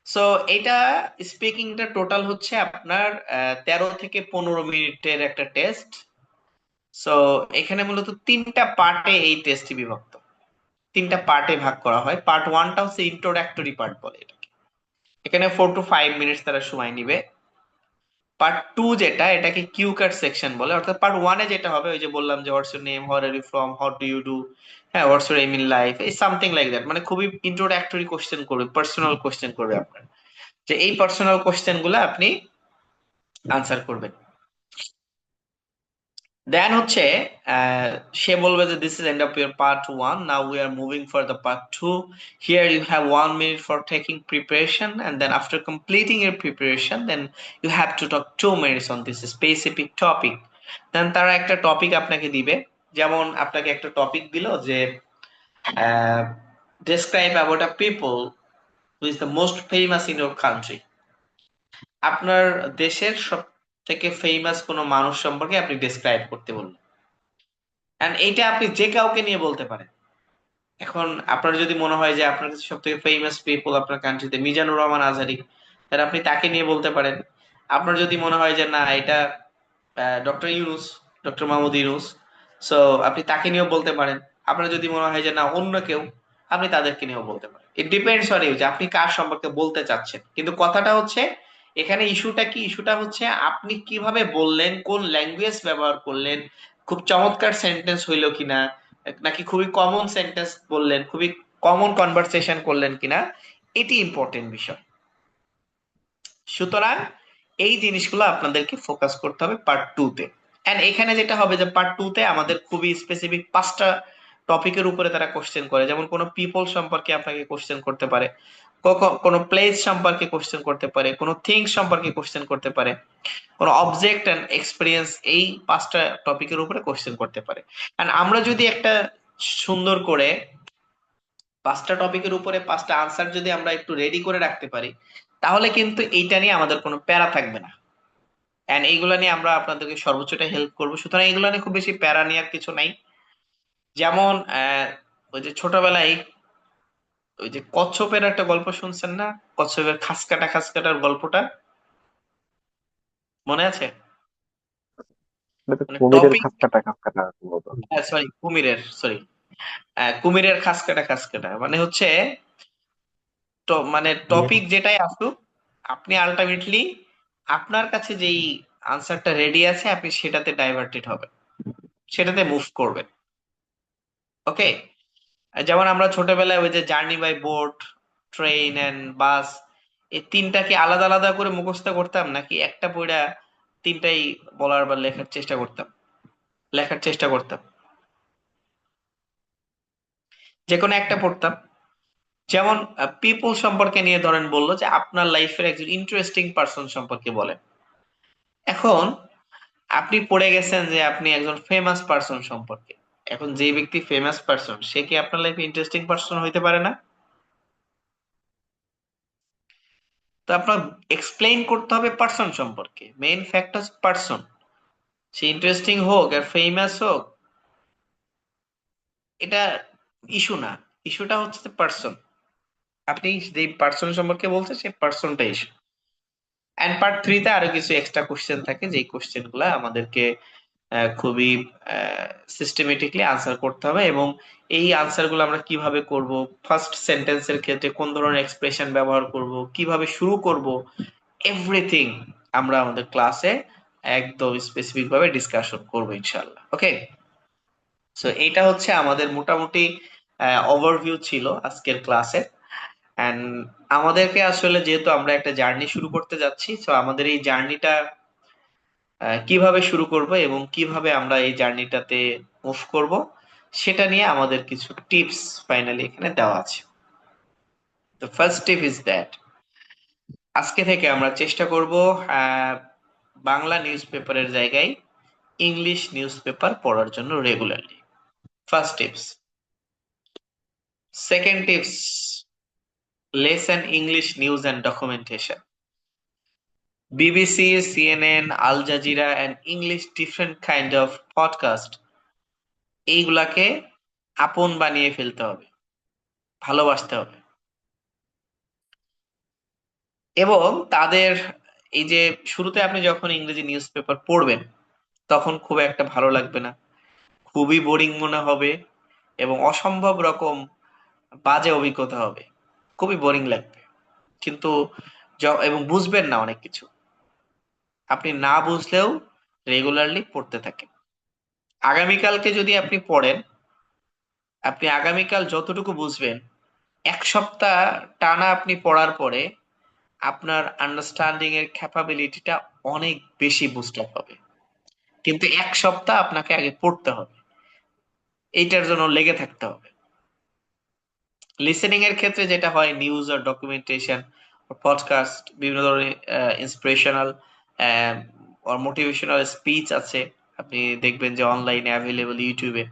সো এটা স্পিকিংটা টোটাল হচ্ছে আপনার 13 থেকে 15 মিনিটের একটা টেস্ট। সো এখানে মূলত 3টা পার্টে এই টেস্টটি বিভক্ত, 3টা পার্টে ভাগ করা হয়। পার্ট 1টা হচ্ছে ইন্ট্রোডাক্টরি পার্ট বলে এটাকে। এখানে 4 to 5 মিনিটস তারা সময় নিবে। পার্ট 2 যেটা, এটাকে কিউ কার্ড সেকশন বলে। অর্থাৎ পার্ট 1 এ যেটা হবে, ওই যে বললাম যে what's your name, where are you from, what do you do, হ্যাঁ, what's your aim in life, এই সামথিং লাইক দ্যাট। মানে খুবই ইন্ট্রোডাক্টরি কোশ্চেন করবে, পার্সোনাল কোশ্চেন করবে আপনার, যে এই পার্সোনাল কোশ্চেন গুলো আপনি আনসার করবেন। দেন হচ্ছে সে বলবে যে this is end of your part 1, now we are moving for the part 2, here you have 1 minute for taking preparation, and then after completing your preparation then you have to talk 2 minutes on this specific topic. Then তারা একটা topic আপনাকে দিবে। যেমন আপনাকে একটা topic দিল যে describe about a people who is the most famous in your country. আপনার দেশের সব থেকে ফেমাস কোনো মানুষ সম্পর্কে আপনি ডেসক্রাইব করতে বললেন। এন্ড এইটা আপনি যে কাউকে নিয়ে বলতে পারেন। এখন আপনার যদি মনে হয় যে আপনার কাছে সব থেকে ফেমাস পিপল আপনার কান্ট্রিতে মিজানুর রহমান আজহারি, তাহলে আপনি তাকে নিয়ে বলতে পারেন। আপনার যদি মনে হয় যে না, এটা doctor Yunus, doctor Mahmud Yunus, so আপনি তাকে নিয়েও বলতে পারেন। আপনার যদি মনে হয় যে না, অন্য কেউ, আপনি তাদেরকে নিয়েও বলতে পারেন। ইট ডিপেন্ডস অন ইউ যে আপনি কার সম্পর্কে বলতে চাচ্ছেন। কিন্তু কথাটা হচ্ছে এখানে ইস্যুটা কি, ইস্যুটা হচ্ছে আপনি কিভাবে বললেন, কোন ল্যাঙ্গুয়েজ ব্যবহার করলেন, খুব চমৎকার সেন্টেন্স হইলো কিনা, নাকি খুবই কমন সেন্টেন্স বললেন, খুবই কমন কনভারসেশন করলেন কিনা, এটি ইম্পর্টেন্ট বিষয়। সুতরাং এই জিনিসগুলো আপনাদেরকে ফোকাস করতে হবে পার্ট 2 তে। এন্ড এখানে যেটা হবে যে পার্ট 2 তে আমাদের খুবই স্পেসিফিক 5টা টপিকের উপরে তারা কোশ্চেন করে, যেমন কোনো পিপল সম্পর্কে আপনাকে কোশ্চেন করতে পারে, কোনো প্লেস সম্পর্কে কোশ্চেন করতে পারে, কোনো থিংস সম্পর্কে কোশ্চেন করতে পারে, কোনো অবজেক্ট এন্ড এক্সপিরিয়েন্স, এই 5টা টপিকের উপরে কোশ্চেন করতে পারে। এন্ড আমরা যদি একটা সুন্দর করে 5টা টপিকের উপরে 5টা আনসার যদি আমরা একটু রেডি করে রাখতে পারি, তাহলে কিন্তু এইটা নিয়ে আমাদের কোনো প্যারা থাকবে না। এন্ড এইগুলা নিয়ে আমরা আপনাদেরকে সর্বোচ্চটা হেল্প করবো। সুতরাং এইগুলা নিয়ে খুব বেশি প্যারা নেওয়ার কিছু নাই। যেমন ওই যে ছোটবেলায় ওই যে কচ্ছপের একটা গল্প শুনছেন না, কচ্ছপের খাসকাটা খাসকাটার গল্পটা মনে আছে? এটা তো মানে কুমিরের টপিক, খাস কাটা মতো। সরি কুমিরের খাসকাটা খাসকাটা মানে হচ্ছে মানে টপিক যেটাই আসুক, আপনি আলটিমেটলি আপনার কাছে যেই আনসারটা রেডি আছে আপনি সেটাতে ডাইভার্টেড হবেন, সেটাতে মুভ করবেন। ওকে, যেমন আমরা ছোটবেলায় ওই যে journey by boat, train and bus, এই তিনটাকে আলাদা আলাদা করে মুখস্থ করতাম, নাকি একটা পড়া তিনটাই বলার বা লেখার চেষ্টা করতাম? যে কোনো একটা পড়তাম। যেমন পিপল সম্পর্কে নিয়ে ধরেন বললো যে আপনার লাইফের একজন ইন্টারেস্টিং পারসন সম্পর্কে বলেন। এখন আপনি পড়ে গেছেন যে আপনি একজন ফেমাস পারসন সম্পর্কে। এখন যে ব্যক্তি ফেমাস পারসন সে কি আপনার লাইফে ইন্টারেস্টিং পারসন হইতে পারে না? তো আপনার এক্সপ্লেইন করতে হবে পারসন সম্পর্কে, মেইন ফ্যাক্ট হচ্ছে পারসন। সে ইন্টারেস্টিং হোক আর ফেমাস হোক, এটা ইস্যু না। ইস্যুটা হচ্ছে পারসন। আপনি যে পারসন সম্পর্কে বলছেন সেই পারসনটা ইস্যু। এন্ড পার্ট 3 তে আরো কিছু এক্সট্রা কোশ্চেন থাকে, যে কোশ্চেন গুলা আমাদেরকে খুবই সিস্টেমেটিকলি আনসার করতে হবে। এবং এই আনসার গুলো আমরা কিভাবে করব, ফার্স্ট সেন্টেন্সের ক্ষেত্রে কোন ধরনের এক্সপ্রেশন ব্যবহার করব, কিভাবে শুরু করব, এভরিথিং আমরা আমাদের ক্লাসে একদম স্পেসিফিক ভাবে ডিসকাশন করবো ইনশাআল্লাহ। ওকে, সো এইটা হচ্ছে আমাদের মোটামুটি ওভারভিউ ছিল আজকের ক্লাসে। এন্ড আমাদেরকে আসলে যেহেতু আমরা একটা জার্নি শুরু করতে যাচ্ছি, তো আমাদের এই জার্নিটা কিভাবে শুরু করব এবং কিভাবে আমরা এই জার্নিটাতে মুভ করব, সেটা নিয়ে আমাদের কিছু টিপস ফাইনালি এখানে দেওয়া আছে। তো ফার্স্ট টিপ ইজ দ্যাট আজকে থেকে আমরা চেষ্টা করব বাংলা নিউজ পেপারের জায়গায় ইংলিশ নিউজ পেপার পড়ার জন্য regularly. First tips. Second tips, lesson English news and documentation. BBC, CNN, Al Jazeera and English different kind of podcast, এইগুলাকে আপন বানিয়ে ফেলতে হবে, ভালোবাসতে হবে। এবং তাদের এই যে শুরুতে আপনি যখন ইংরেজি নিউজ পেপার পড়বেন তখন খুব একটা ভালো লাগবে না, খুবই বোরিং মনে হবে এবং অসম্ভব রকম বাজে অভিজ্ঞতা হবে, খুবই বোরিং লাগবে। কিন্তু এবং বুঝবেন না অনেক কিছু। আপনি না বুঝলেও রেগুলারলি পড়তে থাকেন। আগামীকালকে যদি আপনি পড়েন, আপনি আগামীকাল যতটুকু বুঝবেন, 1 সপ্তাহ টানা আপনি পড়ার পরে আপনার আন্ডারস্ট্যান্ডিং এর ক্যাপাবিলিটিটা অনেক বেশি বুস্ট আপ হবে। কিন্তু 1 সপ্তাহ আপনাকে আগে পড়তে হবে, এইটার জন্য লেগে থাকতে হবে। লিসেনিং এর ক্ষেত্রে যেটা হয়, নিউজ আর ডকুমেন্টেশন, পডকাস্ট, বিভিন্ন ধরনের ইন্সপিরেশনাল আর মোটিভেশনাল স্পিচ আছে, আপনি দেখবেন যে অনলাইনে অ্যাভেলেবল ইউটিউবে।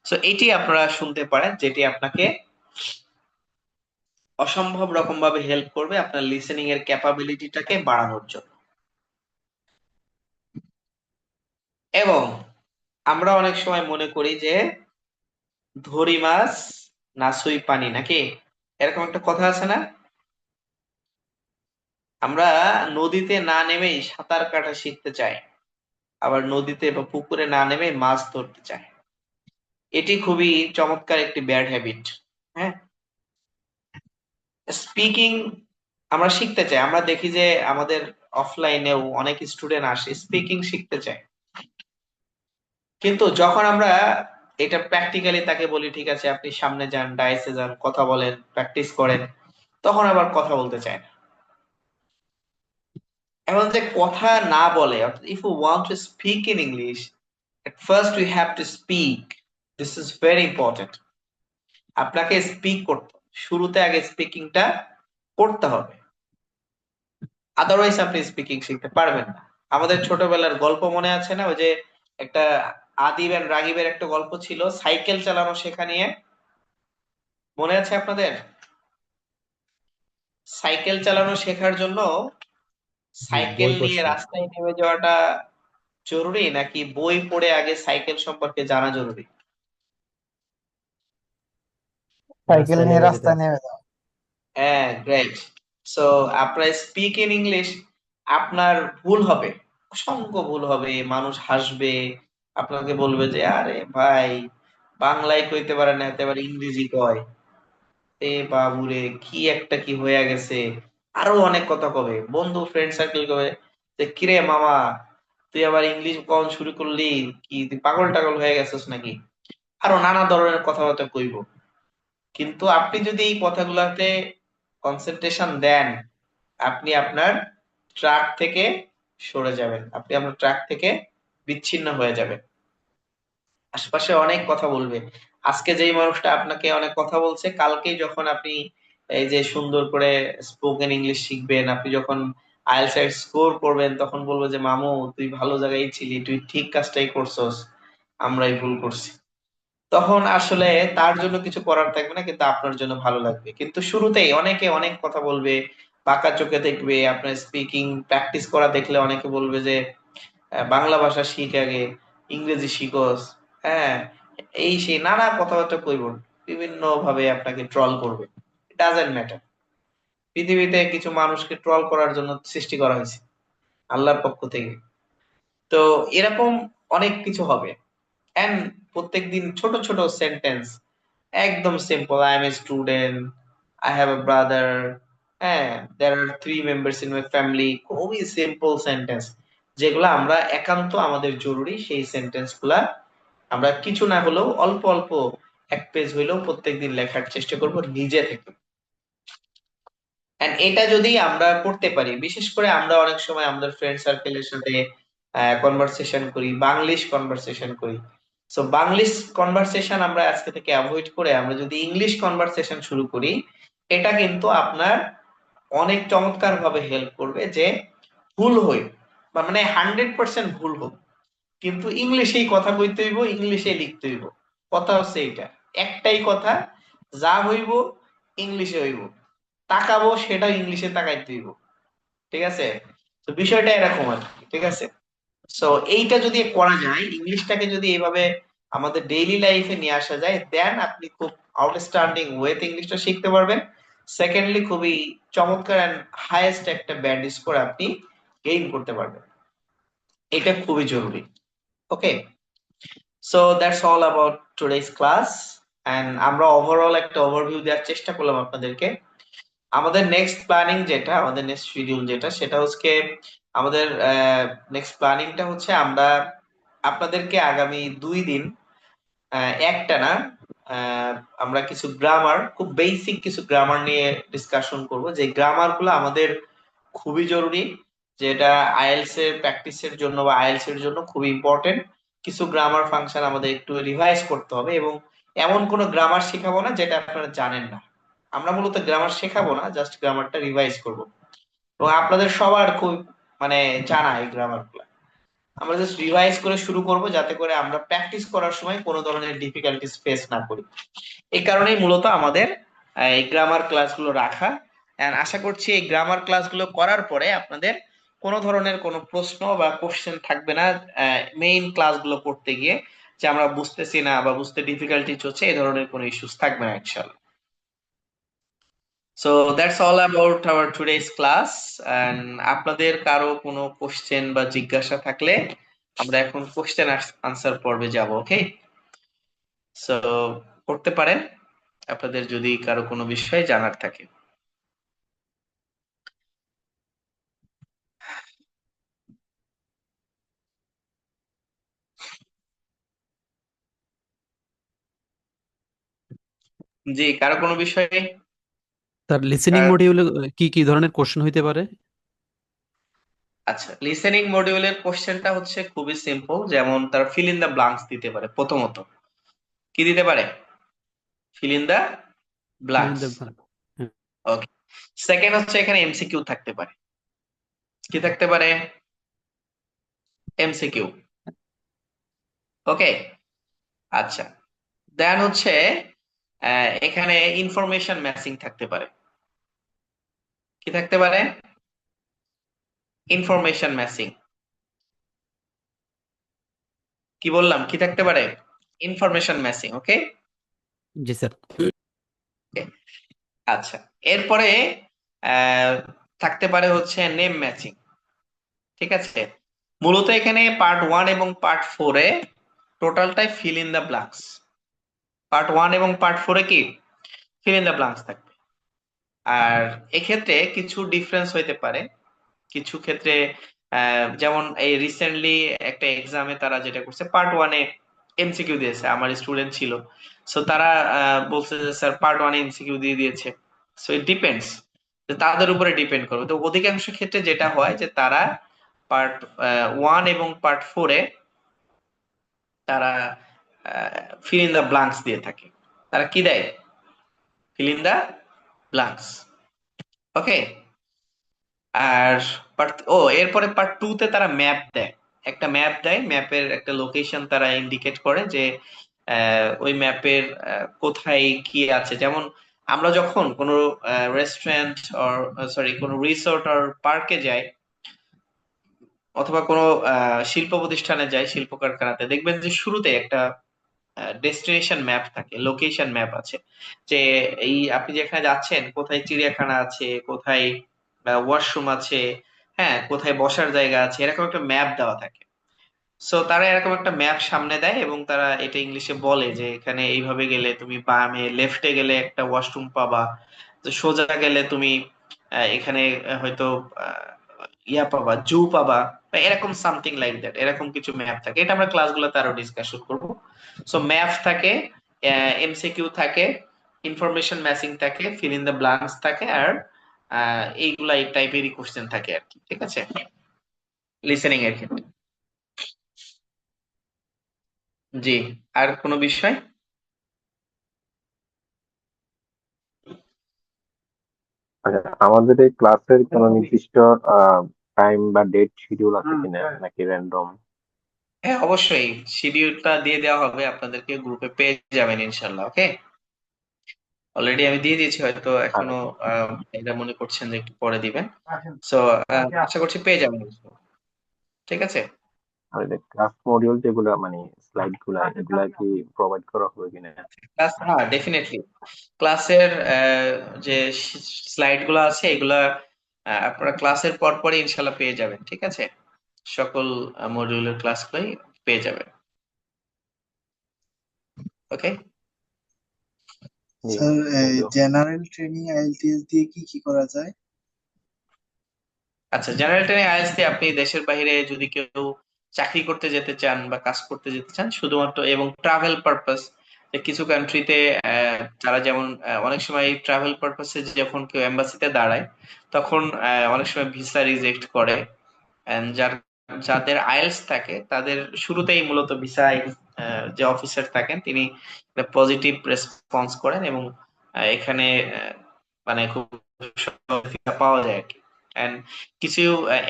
সো এটি আপনারা শুনতে পারেন, যেটি আপনাকে অসম্ভব রকম ভাবে হেল্প করবে আপনার লিসেনিং এর ক্যাপাবিলিটিটাকে বাড়ানোর জন্য। এবং আমরা অনেক সময় মনে করি যে ধরি মাছ না ছুঁই পানি, নাকি এরকম একটা কথা আছে না? আমরা নদীতে না নেমেই সাঁতার কাটা শিখতে চাই, আবার নদীতে বা পুকুরে না নেমে মাছ ধরতে চাই। এটি খুবই চমৎকার একটি ব্যাড হ্যাবিট। হ্যাঁ, স্পিকিং আমরা শিখতে চাই, আমরা দেখি যে আমাদের অফলাইনেও অনেক স্টুডেন্ট আসে স্পিকিং শিখতে চায়, কিন্তু যখন আমরা এটা প্র্যাকটিক্যালি তাকে বলি ঠিক আছে আপনি সামনে যান, ডাইসে যান, কথা বলেন, প্র্যাকটিস করেন, তখন আবার কথা বলতে চায় না। এখন যে কথা না বলে, অর্থাৎ if you want to speak in English, at first we have to speak, this is very important. আপনাকে স্পিক করতে হবে। শুরুতে আগে স্পিকিংটা করতে হবে, আদারওয়াইজ আপনি স্পিকিং শিখতে পারবেন না। আমাদের ছোটবেলার গল্প মনে আছে না, ওই যে একটা আদিব এন্ড রাগিবের একটা গল্প ছিল সাইকেল চালানো শেখা নিয়ে, মনে আছে আপনাদের? সাইকেল চালানো শেখার জন্য সাইকেল বই নিয়ে পড়ছি। রাস্তায় নেমে যাওয়াটা জরুরি নাকি বই পড়ে আগে সাইকেল সম্পর্কে জানা জরুরি? সাইকেল রাস্তায় নিয়ে নেমে যেতে রাস্তায় হবে। নেমে যাও। হ্যাঁ, গ্রেট। সো আপনার স্পিক ইন ইংলিশ, আপনার ভুল হবে, অসংখ্য ভুল হবে, মানুষ হাসবে, আপনাকে বলবে যে আরে ভাই বাংলায় কইতে পারে না, একেবারে ইংরেজি কয়, এ বাবুরে কি একটা কি হয়ে গেছে। আরো অনেক কথা কবে, বন্ধু ফ্রেন্ড সার্কেল কবে যে কিরে মামা তুই আবার ইংলিশ কখন শুরু করলি, কি তুই পাগল টাগল হয়ে গেছিস নাকি, আরো নানা ধরনের কথাবার্তা কইব। কিন্তু আপনি যদি এই কথাগুলাতে কনসেন্ট্রেশন দেন, আপনি আপনার ট্র্যাক থেকে সরে যাবেন, আপনি আপনার ট্র্যাক থেকে বিচ্ছিন্ন হয়ে যাবেন। আশপাশে অনেক কথা বলবে। আজকে যেই মানুষটা আপনাকে অনেক কথা বলছে, কালকেই যখন আপনি এই যে সুন্দর করে স্পোকেন ইংলিশ শিখবেন, আপনি যখন আইএলটিএস এর স্কোর করবেন, তখন বলবো যে মামু তুই ভালো জায়গায় ছিলি, তুই ঠিক কাজটাই করছস, আমরাই ভুল করছি। তখন আসলে তার জন্য কিছু করার থাকবে না, কিন্তু আপনার জন্য ভালো লাগবে। কিন্তু শুরুতেই অনেকে অনেক কথা বলবে, বাঁকা চোখে দেখবে, আপনার স্পিকিং প্র্যাকটিস করা দেখলে অনেকে বলবে যে বাংলা ভাষা শিখ আগে, ইংরেজি শিখোস, হ্যাঁ এই সেই নানা কথাবার্তা কইব, বিভিন্ন ভাবে আপনাকে ট্রল করবে। ডাজেন্ট ম্যাটার, পৃথিবীতে কিছু মানুষকে ট্রল করার জন্য সৃষ্টি করা হয়েছে আল্লাহর পক্ষ থেকে। তো এরকম অনেক কিছু হবে। এন্ড প্রত্যেকদিন ছোট ছোট সেন্টেন্স, একদম simple, I M a student, I have a brother, হ্যাঁ দেয়ার আর 3 মেম্বার্স ইন মাই ফ্যামিলি, খুবই সিম্পল সেন্টেন্স, যেগুলো আমরা একান্ত আমাদের জরুরি সেই সেন্টেন্স গুলা আমরা কিছু না হলেও অল্প অল্প 1 পেজ হইলেও প্রত্যেকদিন লেখার চেষ্টা করব নিজে থেকে। এন্ড এটা যদি আমরা করতে পারি, বিশেষ করে আমরা অনেক সময় আমাদের ফ্রেন্ড সার্কেলের সাথে কনভারসেশন করি, বাংলিশ কনভারসেশন করি। সো বাংলিশ কনভারসেশন আমরা আজকে থেকে অ্যাভয়েড করে আমরা যদি ইংলিশ কনভারসেশন শুরু করি, এটা কিন্তু আপনার অনেক চমৎকার ভাবে হেল্প করবে যে ভুল হই বা মানে 100% ভুল হোক, কিন্তু ইংলিশেই কথা কইতে হইব, ইংলিশে লিখতে হইব। কথা হচ্ছে এইটা, একটাই কথা, যা হইব ইংলিশে হইব, তাকাবো সেটা ইংলিশে তাকাইতে হইব। ঠিক আছে? তো বিষয়টা এরকম আর কি, ঠিক আছে? সো এইটা যদি করা যায়, ইংলিশটাকে যদি এইভাবে আমাদের ডেইলি লাইফে নিয়ে আসা যায়, দেন আপনি খুব আউটস্ট্যান্ডিং ওয়েতে ইংলিশটা শিখতে পারবেন। সেকেন্ডলি খুবই চমৎকার এন্ড হাইয়েস্ট একটা ব্যান্ড স্কোর আপনি গেইন করতে পারবেন। এটা খুবই জরুরি। Okay, so that's all about today's class. And আমরা ওভারঅল একটা ওভারভিউ দেওয়ার চেষ্টা করলাম আপনাদেরকে। আমাদের নেক্সট প্ল্যানিং যেটা, আমাদের নেক্সট শিডিউল যেটা, সেটা হচ্ছে আমাদের নেক্সট প্ল্যানিংটা হচ্ছে আমরা আপনাদেরকে আগামী 2 দিন একটা না আমরা কিছু গ্রামার, খুব বেসিক কিছু গ্রামার নিয়ে ডিসকাশন করব, যে গ্রামার গুলো আমাদের খুবই জরুরি, যেটা আইএলটিএস এর প্র্যাকটিসের জন্য বা আইএলটিএস এর জন্য খুবই ইম্পর্টেন্ট। কিছু গ্রামার ফাংশন আমাদের একটু রিভাইজ করতে হবে, এবং এমন কোনো গ্রামার শেখাবো না যেটা আপনারা জানেন না। আমরা মূলত গ্রামার শেখাবো না, জাস্ট গ্রামারটা রিভাইজ করব, এবং আপনাদের সবার খুব মানে জানা এই গ্রামার গুলো আমরা জাস্ট রিভাইজ করে শুরু করব, যাতে করে আমরা প্র্যাকটিস করার সময় কোনো ধরনের ডিফিকাল্টিস ফেস না করি। এই কারণেই মূলত আমাদের এই গ্রামার ক্লাসগুলো রাখা। এন্ড আশা করছি এই গ্রামার ক্লাসগুলো করার পরে আপনাদের কোনো ধরনের কোনো প্রশ্ন বা কোশ্চেন থাকবে না মেইন ক্লাসগুলো করতে গিয়ে, যে আমরা বুঝতেছি না বা বুঝতে ডিফিকাল্টি হচ্ছে, এই ধরনের কোনো ইস্যুস থাকবে না ইনশাআল্লাহ। So that's all about our today's class. And আপনাদের কারো কোনো কোশ্চেন বা জিজ্ঞাসা থাকলে আমরা এখন কোশ্চেন আনসার পর্বে যাব। ওকে, সো করতে পারেন আপনাদের যদি কারো কোনো বিষয়ে জানার থাকে। জি, কারো কোনো বিষয়ে? তার লিসেনিং কার- মডিউলে কি কি ধরনের কোশ্চেন হইতে পারে? আচ্ছা, লিসেনিং মডিউলের কোশ্চেনটা হচ্ছে খুবই সিম্পল, যেমন তার ফিল ইন দা ব্লাঙ্কস দিতে পারে প্রথমত। কি দিতে পারে? Fill in the Fill in blanks. the blank. হ্যাঁ, ওকে, সেকেন্ড হচ্ছে এখানে এমসিকিউ থাকতে পারে। কি থাকতে পারে? এমসিকিউ। ওকে, আচ্ছা। দেন হচ্ছে এখানে ইনফরমেশন ম্যাচিং থাকতে পারে। কি থাকতে পারে? Information matching. কি বললাম, কি থাকতে পারে? Information matching. ওকে, জি স্যার। আচ্ছা। এরপরে আহ, থাকতে পারে হচ্ছে নেম ম্যাচিং। ঠিক আছে, মূলত এখানে পার্ট 1 এবং পার্ট 4 এ টোটালটাই fill in the blanks. Part 1 এবং পার্ট 4 এ কি ফিল ইন দা ব্ল্যাঙ্কস থাকবে। আর এক্ষেত্রে কিছু ডিফারেন্স হইতে পারে। কিছু ক্ষেত্রে যেমন এই রিসেন্টলি একটা এক্সামে তারা যেটা করছে, পার্ট 1 এ এমসিকিউ দিয়েছে, আমার স্টুডেন্ট ছিল। সো তারা বলছে যে স্যার পার্ট 1 এ এমসিকিউ দিয়ে দিয়েছে। সো ইট ডিপেন্ডস, তাদের উপরে ডিপেন্ড করবে। তো অধিকাংশ ক্ষেত্রে যেটা হয় যে তারা পার্ট 1 এবং পার্ট 4 এ তারা ফিল ইন দা ব্ল্যাঙ্কস দিয়ে থাকে। তারা কি দেয়? Fill in the blanks. Okay, আর এরপরে পার্ট 2 তে তারা ম্যাপ দেয়। একটা ম্যাপ দেয়, ম্যাপের একটা লোকেশন তারা ইন্ডিকেট করে যে ওই ম্যাপের কোথায় কি আছে। যেমন আমরা যখন কোনো রেস্টুরেন্ট অর সরি কোনো রিসোর্ট অর পার্কে যাই, অথবা কোনো শিল্প প্রতিষ্ঠানে যাই, শিল্প কারখানাতে, দেখবেন যে শুরুতে একটা ডেস্টিনেশন ম্যাপ থাকে, লোকেশন ম্যাপ আছে, যে এই আপনি যেখানে যাচ্ছেন কোথায় চিড়িয়াখানা আছে, কোথায় ওয়াশরুম আছে, হ্যাঁ কোথায় বসার জায়গা আছে, এরকম একটা ম্যাপ দেওয়া থাকে। সো তারা এরকম একটা ম্যাপ সামনে দেয় এবং তারা এটা ইংলিশে বলে যে এখানে এইভাবে গেলে তুমি বামে, লেফটে গেলে একটা ওয়াশরুম পাবা, তো সোজা গেলে তুমি এখানে হয়তো আহ, ইয়া পাবা, জু পাবা, বা এরকম সামথিং লাইক দ্যাট। এরকম কিছু ম্যাপ থাকে, এটা আমরা ক্লাসগুলোতে আরো ডিসকাশন করব। সো ম্যাপ থাকে, এমসিকিউ থাকে, ইনফরমেশন ম্যাচিং থাকে, ফিল ইন দ্য ব্ল্যাঙ্কস থাকে, আর এইগুলা এই টাইপেরই কোশ্চেন থাকে আর কি। ঠিক আছে, লিসেনিং এর ক্ষেত্রে। জি, আর কোনো বিষয়? আচ্ছা, আমাদের এই ক্লাসের কোনো নির্দিষ্ট টাইম বা ডেট শিডিউল আছে কিনা, নাকি র্যান্ডম? হ্যাঁ অবশ্যই, শিডিউলটা দিয়ে দেওয়া হবে, আপনাদেরকে গ্রুপে পেয়ে যাবেন ইনশাল্লাহ। ওকে, অলরেডি আমি দিয়ে দিয়েছি, হয়তো আর এখনো এটা মনে করছেন যে একটু পরে দিবেন। সো আশা করছি পেয়ে যাবেন ইনশাল্লাহ। ঠিক আছে। আর ক্লাস মডিউল যেগুলো মানে স্লাইড গুলা, এগুলা কি প্রোভাইড করা হবে কিনা? ক্লাস, হ্যাঁ ডেফিনেটলি, ক্লাসের যে স্লাইড গুলো আছে এগুলা আপনারা ক্লাসের পর পরই ইনশাল্লাহ পেয়ে যাবেন। ঠিক আছে, সকল মডিউলের ক্লাসগুলোই পেয়ে যাবেন। ওকে, জি, sir thank you. General training IELTS দিয়ে কি কি করা যায়? আচ্ছা, জেনারেল ট্রেনিং আইএলটিএস দিয়ে আপনি দেশের বাইরে যদি কেউ চাকরি করতে যেতে চান বা কাজ করতে যেতে চান শুধুমাত্র, এবং ট্রাভেল পারপাস, কিছু কান্ট্রিতে তারা যেমন অনেক সময় ট্রাভেল পারপাসে যখন কেউ এম্বাসিতে দাঁড়ায় তখন অনেক সময় ভিসা রিজেক্ট করে। And যাদের আইএলটিএস থাকে তাদের শুরুতেই মূলত ভিসা যে অফিসার থাকেন তিনি পজিটিভ রেসপন্স করেন এবং এখানে মানে খুব সহজে ভিসা পাওয়া যায় আর কি। এন্ড কিছু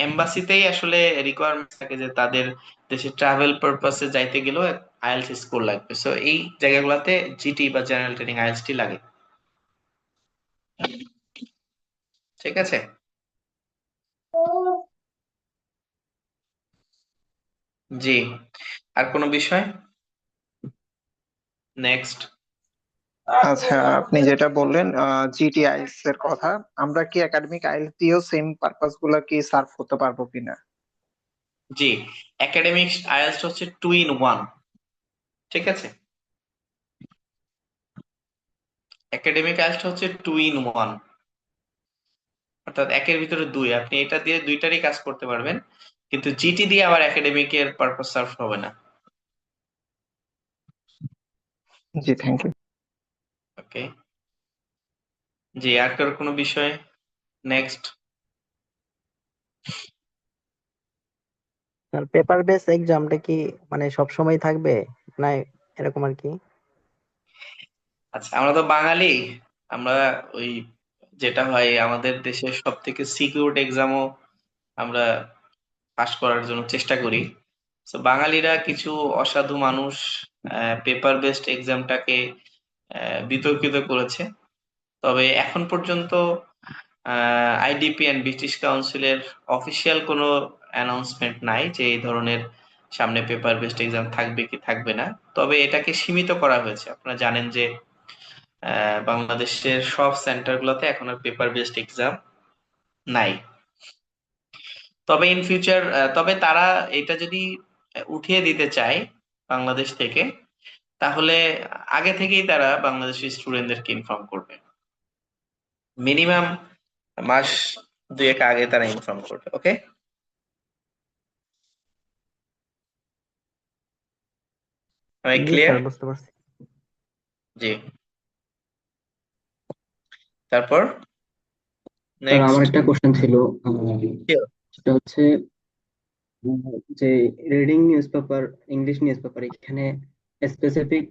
এম্বাসিতেই আসলে রিকোয়ারমেন্ট থাকে যে তাদের দেশে ট্রাভেল পারপাসে যাইতে গেলেও আইএলটিএস স্কোর লাগবে। সো এই জায়গাগুলোতে জিটি বা জেনারেল ট্রেনিং আইএলটিএস লাগে। ঠিক আছে, জি, আর কোনো বিষয়? নেক্সট। আচ্ছা, আপনি যেটা বললেন জিটি আইএলটিএস এর কথা, আমরা কি একাডেমিক আইএলটিএস দিয়েও সেম পারপাস গুলা কি সার্ভ করতে পারবো কিনা? জি, একাডেমিক আইএলটিএস হচ্ছে 2 in 1। ঠিক আছে, একাডেমিক আইএলটিএস হচ্ছে 2 in 1, অর্থাৎ একের ভিতরে দুই। আপনি এটা দিয়ে দুইটারই কাজ করতে পারবেন, কিন্তু জিটি দিয়ে আবার একাডেমিকের পারপাস সার্ভ হবে না। জি, থ্যাংক ইউ। ওকে, জি, আর কারো কোনো বিষয়? নেক্সট। আর পেপার বেস এক্সামটা কি মানে সব সময় থাকবে না, এরকম আর কি? আচ্ছা, আমরা তো বাঙালি, আমরা ওই যেটা হয় আমাদের দেশের সব থেকে সিকিউরড এক্সামও আমরা পাশ করার জন্য চেষ্টা করি। তো বাঙালিরা কিছু অসাধু মানুষ পেপার বেসড এক্সামটাকে বিতর্কিত করেছে। তবে এখন পর্যন্ত আইডিপি অ্যান্ড ব্রিটিশ কাউন্সিলের অফিসিয়াল কোনো অ্যানাউন্সমেন্ট নাই যে এই ধরনের সামনে পেপার বেসড এক্সাম থাকবে কি থাকবে না। তবে এটাকে সীমিত করা হয়েছে। আপনারা জানেন যে বাংলাদেশের সব সেন্টারগুলোতে এখন আর পেপার বেসড এক্সাম নাই। তবে ইন ফিউচার, তবে তারা এটা যদি উঠিয়ে দিতে চায় বাংলাদেশ থেকে, তাহলে আগে থেকেই তারা বাংলাদেশের স্টুডেন্টদেরকে ইনফর্ম করবে। মিনিমাম মাস দুয়েক আগে তারা ইনফর্ম করবে। ওকে, আমি জি ক্লিয়ার? স্যার, বুঝতে পারছি। জি, তারপর স্যার আমার নেক্সট। একটা কোশ্চেন ছিল, সেটা হচ্ছে উম, যে reading news paper, English news paper, এখানে স্পেসিফিক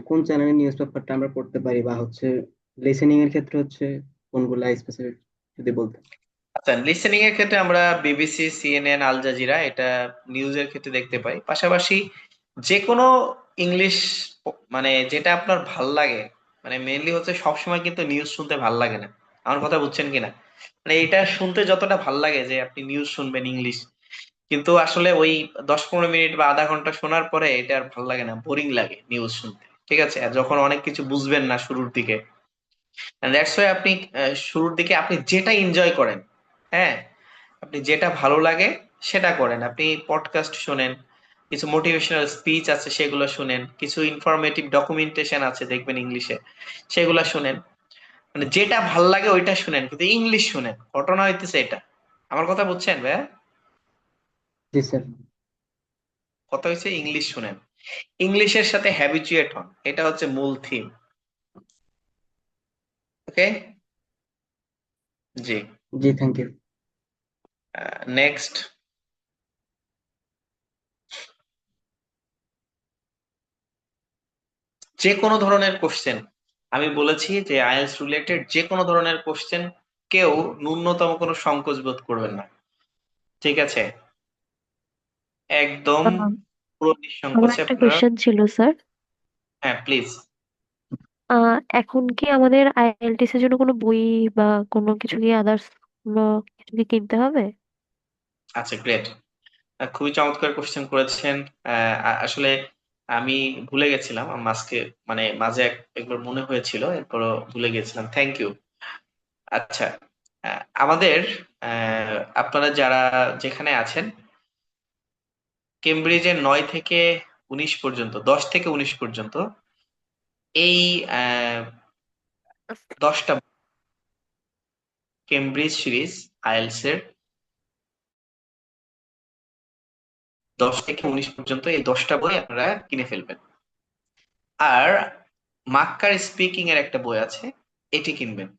কোন চ্যানেলের নিউজ পেপারটা আমরা পড়তে পারি, বা হচ্ছে লিসেনিং এর ক্ষেত্রে হচ্ছে কোনগুলা স্পেসিফিক যদি বলতেন। আচ্ছা, লিসেনিং এর ক্ষেত্রে আমরা বিবিসি, সিএনএন, আল জাজিরা এটা নিউজের ক্ষেত্রে দেখতে পাই। পাশাপাশি যে কোনো ইংলিশ, মানে যেটা আপনার ভাল লাগে, মানে মেইনলি হচ্ছে সবসময় কিন্তু নিউজ শুনতে ভাল লাগে না। আমার কথা বুঝছেন কিনা? মানে এটা শুনতে যতটা ভাল লাগে যে আপনি নিউজ শুনবেন ইংলিশ, কিন্তু আসলে ওই 10-15 মিনিট বা আধা ঘন্টা শোনার পরে এটা আর ভাল লাগে না, বোরিং লাগে নিউজ শুনতে। ঠিক আছে, আর যখন অনেক কিছু বুঝবেন না শুরুর দিকে, দ্যাটস ওয়াই আপনি শুরুর দিকে আপনি যেটা এনজয় করেন, হ্যাঁ, আপনি যেটা ভালো লাগে সেটা করেন। আপনি পডকাস্ট শুনেন, কিছু মোটিভেশনাল স্পিচ আছে সেগুলো শুনেন, কিছু ইনফরমেটিভ ডকুমেন্টেশন আছে দেখবেন ইংলিশে, সেগুলো শুনেন। মানে যেটা ভাল লাগে ওইটা শুনেন, কিন্তু ইংলিশ শুনেন। ঘটনা হইতেছে এটা। আমার কথা বুঝছেন ভাইয়া? জি স্যার। কথা হচ্ছে ইংলিশ শুনেন, ইংলিশের সাথে হ্যাবিচুয়েট হন, এটা হচ্ছে মূল থিম। ওকে, জি। জি, থ্যাংক ইউ। নেক্সট। যে কোনো ধরনের কোশ্চেন, আমি বলেছি যে আইএলটিএস রিলেটেড যে কোনো ধরনের কোশ্চেন, কেউ ন্যূনতম কোনো সংকোচ বোধ করবেন না। ঠিক আছে, একদম আহ, পুরো আমার নিঃসংকোচে একটা আপনারা। কোশ্চেন ছিল স্যার। হ্যাঁ, প্লিজ। এখন কি আমাদের আইএলটিএস এর জন্য কোনো বই বা কোনো কিছু কি আদার্স কোনো কিছু কি কিনতে হবে? আচ্ছা, গ্রেট, খুবই চমৎকার কোশ্চেন করেছেন। আসলে আমি ভুলে গেছিলাম, আজকে মানে মাঝে একবার মনে হয়েছিল, এরপরও ভুলে গেছিলাম। Thank you. আচ্ছা, আমাদের আপনারা যারা যেখানে আছেন, কেমব্রিজের 9 থেকে 19 পর্যন্ত, 10 থেকে 19 পর্যন্ত এই 10টা কেমব্রিজ সিরিজ আইএলটিএস এর 10 থেকে 19 পর্যন্ত এই 10টা বই আপনারা কিনে ফেলবেন। আর মাক্কার স্পিকিং এর একটা বই আছে, এটি কিনবেন।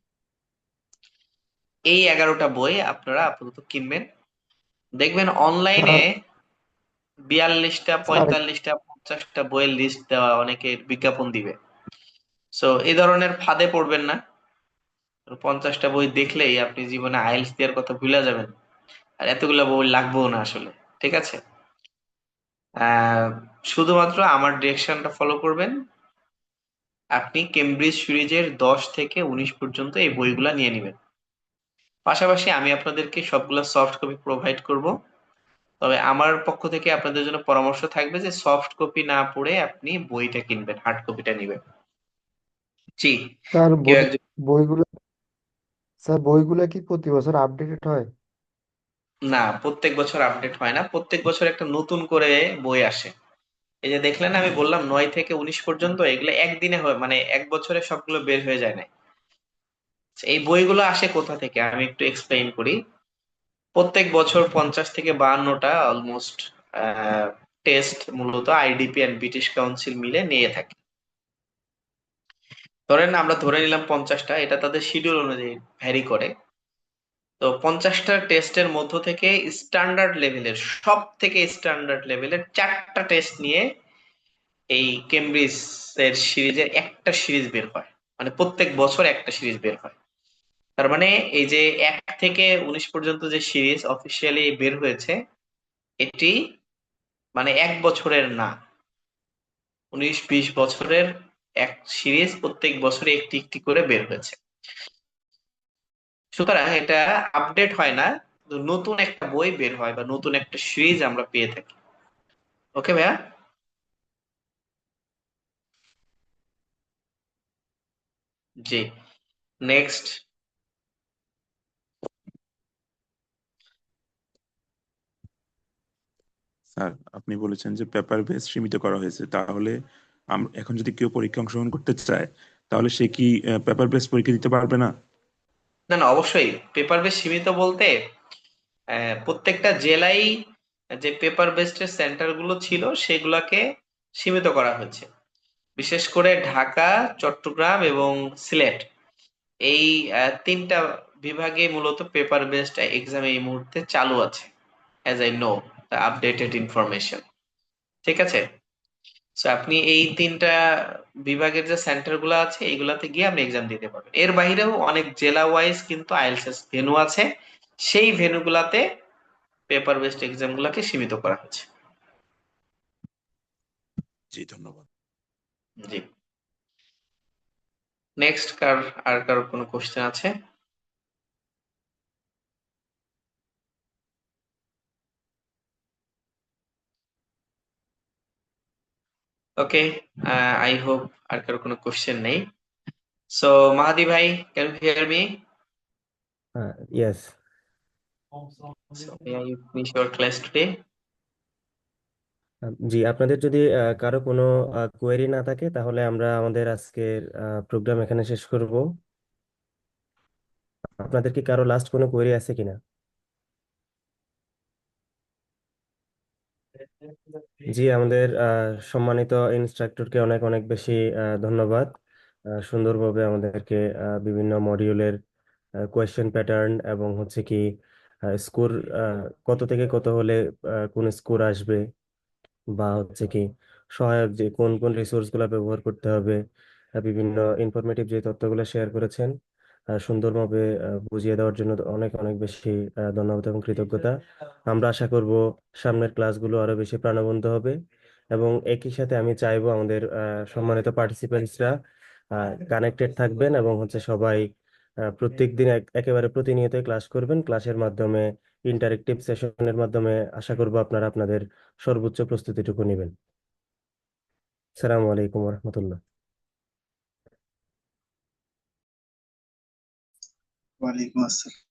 এই 11টা বই আপনারা আপাতত কিনবেন। দেখবেন অনলাইনে স্যার 42টা, স্যার 45টা, 50টা বইয়ের লিস্ট দেওয়া, অনেকে বিজ্ঞাপন দিবে। সো এই ধরনের ফাঁদে পড়বেন না। 50টা বই দেখলেই আপনি জীবনে আইএলটিএস দেওয়ার কথা ভুলে যাবেন, আর এতগুলা বই লাগবেও না আসলে। ঠিক আছে, আহ শুধুমাত্র আমার ডিরেকশনটা ফলো করবেন। আপনি কেমব্রিজ সিরিজের 10 থেকে 19 পর্যন্ত এই বইগুলা নিয়ে নেবেন। পাশাপাশি আমি আপনাদেরকে সবগুলা সফট কপি প্রোভাইড করব। তবে আমার পক্ষ থেকে আপনাদের জন্য পরামর্শ থাকবে যে সফট কপি না পড়ে আপনি বইটা কিনবেন, হার্ড কপিটা নেবেন। জি, স্যার কেউ একজন। বইগুলো স্যার বইগুলো কি প্রতি বছর আপডেটেড হয়? না, প্রত্যেক বছর আপডেট হয় না, প্রত্যেক বছর একটা নতুন করে বই আসে। এই যে দেখলেন আমি বললাম 9 থেকে 19 পর্যন্ত, এগুলো একদিনে হয়, মানে এক বছরে সবগুলো বের হয়ে যায় না। এই বইগুলো আসে কোথা থেকে আমি একটু এক্সপ্লেইন করি। প্রত্যেক বছর 50 থেকে 52টা অলমোস্ট টেস্ট মূলত আইডিপি এন্ড ব্রিটিশ কাউন্সিল মিলে নিয়ে থাকে। ধরেন আমরা ধরে নিলাম 50টা, এটা তাদের শিডিউল অনুযায়ী ভ্যারি করে। তো 50টা টেস্টের মধ্য থেকে স্ট্যান্ডার্ড লেভেলের, সব থেকে স্ট্যান্ডার্ড লেভেলের 4টা টেস্ট নিয়ে এই কেমব্রিজ এর সিরিজের একটা সিরিজ বের হয়, মানে প্রত্যেক বছর একটা সিরিজ বের হয়। তার মানে এই যে 1 থেকে 19 পর্যন্ত যে সিরিজ অফিসিয়ালি বের হয়েছে, এটি মানে 1 বছরের না, 19-20 বছরের এক সিরিজ প্রত্যেক বছরে একটি একটি করে বের হয়েছে। সুতরাং এটা আপডেট হয় না, নতুন একটা বই বের হয় বা নতুন একটা সিরিজ আমরা পেয়ে থাকি। ওকে ভাইয়া? জি, নেক্সট। স্যার, আপনি বলেছেন যে পেপার বেস সীমিত করা হয়েছে, তাহলে এখন যদি কেউ পরীক্ষা অংশগ্রহণ করতে চায় তাহলে সে কি পেপার বেস পরীক্ষা দিতে পারবে না? না না, অবশ্যই পেপার বেস সীমিত বলতে প্রত্যেকটা জেলায় যে পেপার বেসড সেন্টার গুলো ছিল সেগুলোকে সীমিত করা হয়েছে। বিশেষ করে ঢাকা, চট্টগ্রাম এবং সিলেট, এই 3টা বিভাগে মূলত পেপার বেসড এক্সাম এই মুহূর্তে চালু আছে, as I know the updated information. ঠিক আছে, তো আপনি এই 3টা বিভাগের যে সেন্টার গুলো আছে এইগুলাতে গিয়ে আপনি এক্সাম দিতে পারবেন। এর বাইরেও অনেক জেলা ওয়াইজ কিন্তু আইএলটিএস ভেন্যু আছে, সেই ভেন্যু গুলাতে পেপার বেসড এক্সাম গুলাকে সীমিত করা হয়েছে। জি, ধন্যবাদ। জি, নেক্সট আর কারো কোনো কোশ্চেন আছে? ওকে, আই হোপ আর কারো কোনো কোশ্চেন নেই। সো মাহাদি ভাই, can you hear me? Yes. So may I finish your class today? জি, আপনাদের যদি কারো কোনো কোয়েরি না থাকে তাহলে আমরা আমাদের আজকের প্রোগ্রাম এখানে শেষ করব। আপনাদের কি কারো লাস্ট কোনো কোয়েরি আছে কিনা? জি, আমাদের সম্মানিত ইনস্ট্রাক্টরকে অনেক অনেক বেশি ধন্যবাদ। সুন্দরভাবে আমাদেরকে বিভিন্ন মডিউলের কোয়েশ্চেন প্যাটার্ন এবং হচ্ছে কি স্কোর কত থেকে কত হলে কোন স্কোর আসবে, বা হচ্ছে কি সহায়ক যে কোন কোন রিসোর্স গুলা ব্যবহার করতে হবে, বিভিন্ন ইনফরমেটিভ যে তথ্যগুলো শেয়ার করেছেন সুন্দরভাবে বুঝিয়ে দেওয়ার জন্য অনেক অনেক বেশি ধন্যবাদ এবং কৃতজ্ঞতা। আমরা আশা করব সামনের ক্লাসগুলো আরো বেশি প্রাণবন্ত হবে, এবং একই সাথে আমি চাইবো আমাদের সম্মানিত পার্টিসিপেন্টসরা কানেক্টেড থাকবেন এবং হচ্ছে সবাই প্রত্যেক দিন একেবারে প্রতিনিয়ত ক্লাস করবেন। ক্লাসের মাধ্যমে ইন্টারেক্টিভ সেশনের মাধ্যমে আশা করব আপনারা আপনাদের সর্বোচ্চ প্রস্তুতিটুকু নেবেন। আসসালামু আলাইকুম রহমতুল্লাহ। ওয়ালাইকুম আসসালাম।